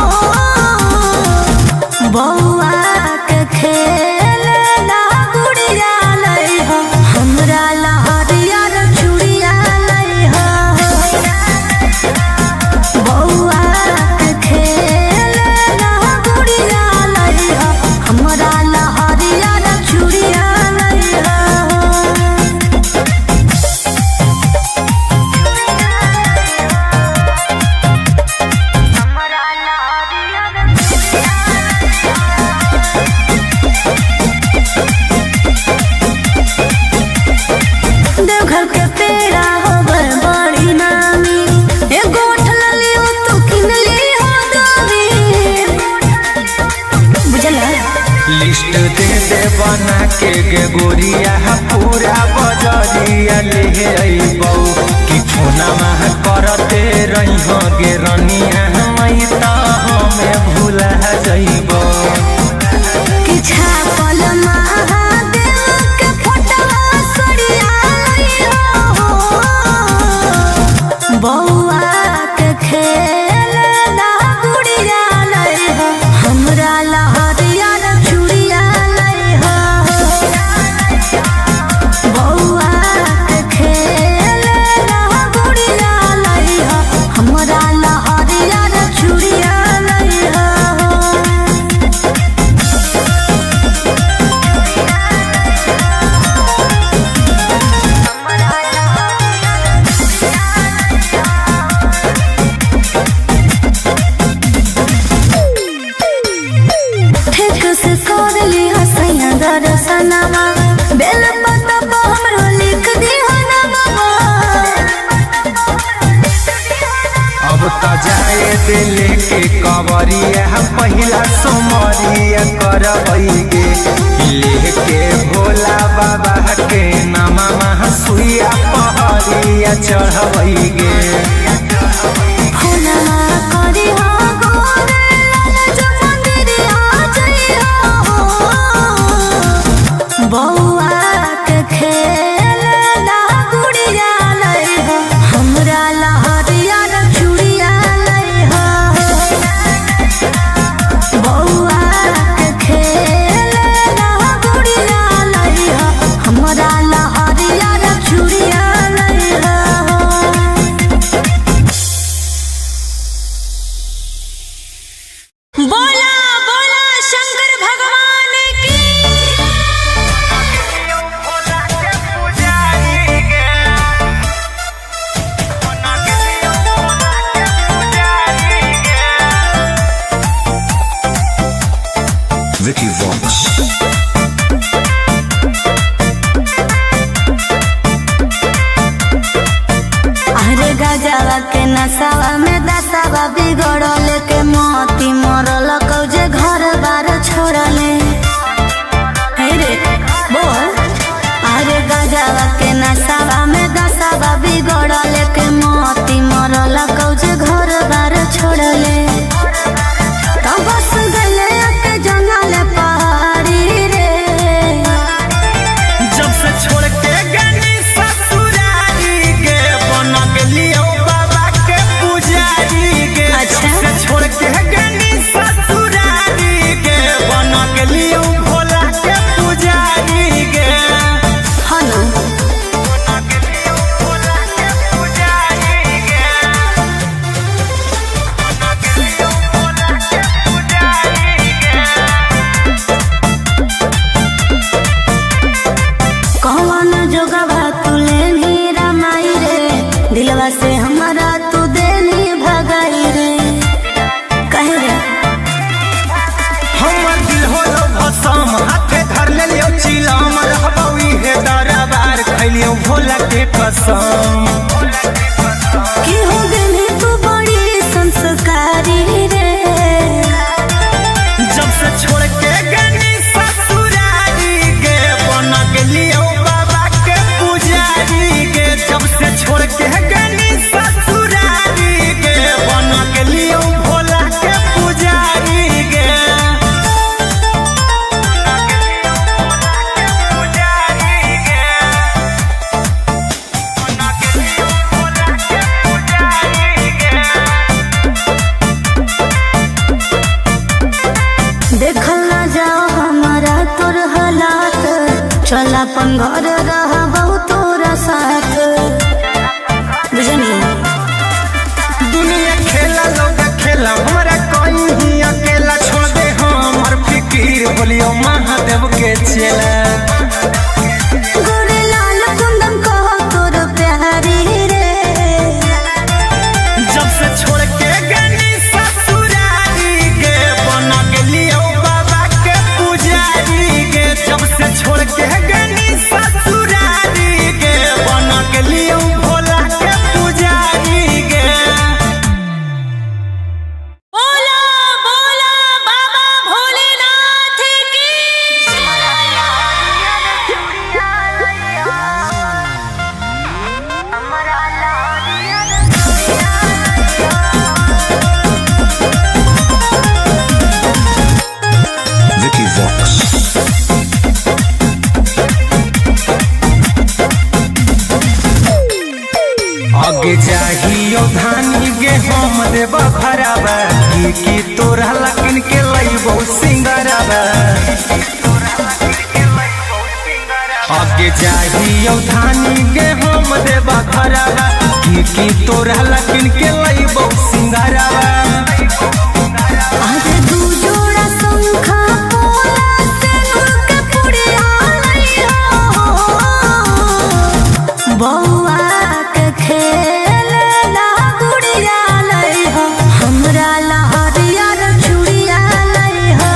बउआ के खेल ला गुड़िया लई हो हमरा लहरिया चूड़िया लई हो बउआ के खेल ला गुड़िया लई हो हमरा लहरिया चूड़िया लई हो। के गोरिया पूरा बजरिया ले अइबौ कि फोनमा करते रही गे रनिया मई त हमें भूला जइबौ कि छापल महादेव के फोटवा सरिया लइहो बौआ के खेल ना गुड़िया लइहो हमरा लहरिया चूड़िया लइहो बौआ के खेल ना गुड़िया लइहो हमरा लहरिया चूड़िया लइहो ठीक से कर ली हसैया दर्शनमा बेल पत्ता पर हमरो लिख दी हनमा अब त जाए दिल के कवरिया पहिला सोमरिया करबैगे लेके भोला बाबा के नामा सुइया पहरिया चढ़बैगे फोनमा करी हो गोरे लाल जो मंदिरिया जइहो बौआ के खेल ना गुड़िया लइहो हमरा लहरिया चूड़िया लइहो बौआ के खेल ना गुड़िया लइहो हमरा लहरिया चूड़िया लइहो बोला बोला शंकर भगवान की Vicky Vox. अरे गजवा के नसावा में दसावा बिगड़ल के मोती मरल कौजे घर बार छोड़ले हे रे बोल अरे गजवा के नसावा में दसावा बिगड़ल के मोती मरल कौजे घर बार छोड़ले तो बस गले के जंगल पहाड़ी रे जब से छोड़ के गनी ससुरारी गे बन गेलियो बाबा के पुजारी गे अच्छा। जब से छोड़ के गनी ससुरारी गे बन गेलियो भोला के पुजारी गे हनु बन गेलियो भोला के पुजारी गे बन गेलियो भोला के पुजारी गे कौन जोगवा तू लेनी रमाई रे दिलवा से हमारा तू देनी भगाई रे कहे रे हमर दिल होलो भसम हाथे धर लेलियो चिलम रहबौ इहे दरबार खैलियो भोला के कसम कि हो गेली तू बड़ी संस्कारी रे जब से छोड़ के गनी ससुरारी गे बन गेलियो बाबा के पुजारी गे जब से छोड़ के गनी ससुरारी गे बन गेलियो भोला के पुजारी गे पुजारी गे बन गेलियो भोला के पुजारी गे देखल ना जाओ हमारा तोर हालात चल अपन घर रहबौ तोरा साथ बुझनी दुनिया खेला लोग खेला हमरा कोई ही अकेला छोड़ दे हमर फिकीर बोलियो महादेव के चेला गोरे लाल कुंदन कहो तोर प्यारी रे जब से छोड़ के गनी ससुरारी गे बन गेलियो बाबा के पुजारी गे जब से छोड़ के गनी ससुरारी गे बन गेलियो भोला के पुजारी गे बोला बोला बाबा भोलेनाथ की देबा भरावा की तोरा लकिन के लइबो सिंगरावा आगे जाहियो धानी के हम देबा भरावा की तोरा लकिन के लइबो सिंगरावा आजे दू जोड़ा शंखा पोला सेनुर के पुड़िया लइहो बौआ के खेलना गुड़िया लइहो हमरा लहरिया रे चूड़िया लइहो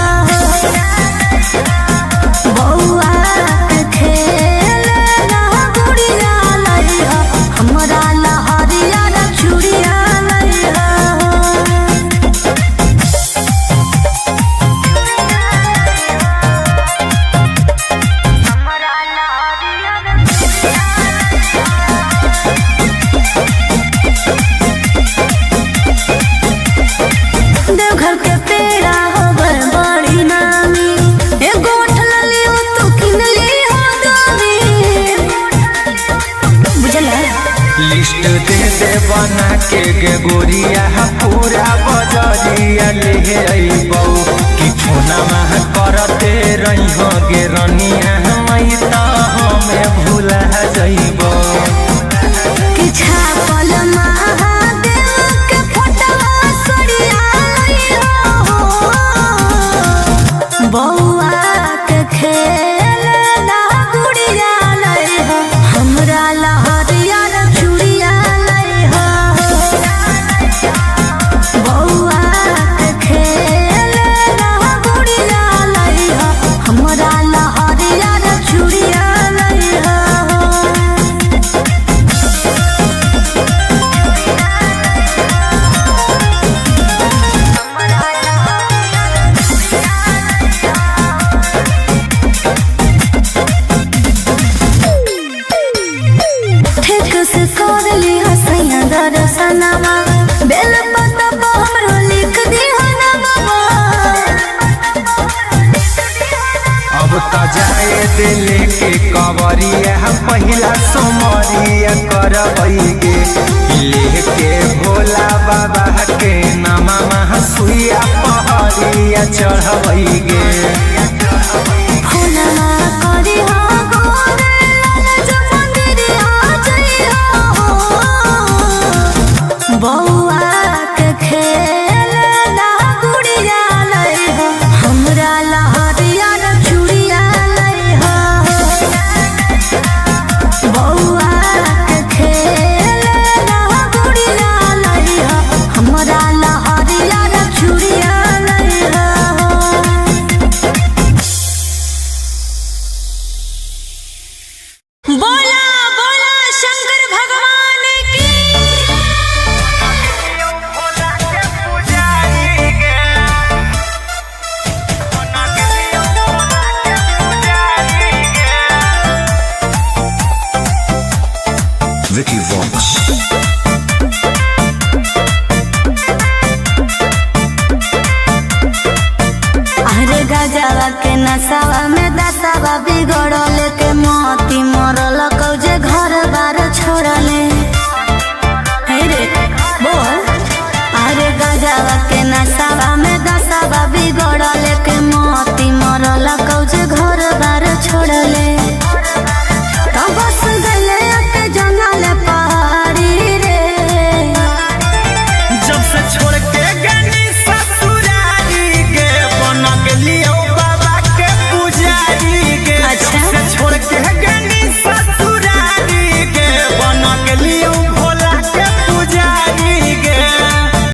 बौआ के खेलना गुड़िया लइहो हमरा लहरिया रे चूड़िया लइहो देवघर के पेड़ा होवे बड़ी नामी एगो उठल लियो तू किन लियो दामी बुझला लिस्ट दे बना के गे गोरिया पूरा बजरिया ले अइबौ कि फोना मह करते रहिहो गे रनिया मई त हमें भूला जइबौ कि छापल महादेव के फोटवा सड़िया लइहो बौआ के खेलना गुड़िया लइहो हमरा लहरिया रे चूड़िया लइहो बौआ के खेलना गुड़िया लइहो हमरा लहरिया रे चूड़िया लइहो ठीक से कर ली हसैया दर्शनमा बेल पतबा हमरो लिख दिहना बाबा अब त जाए दिले के कवरिया पहिला सोमरिया करबै गे लेके भोला बाबा के नामा सुइया पहरिया चढ़बै गे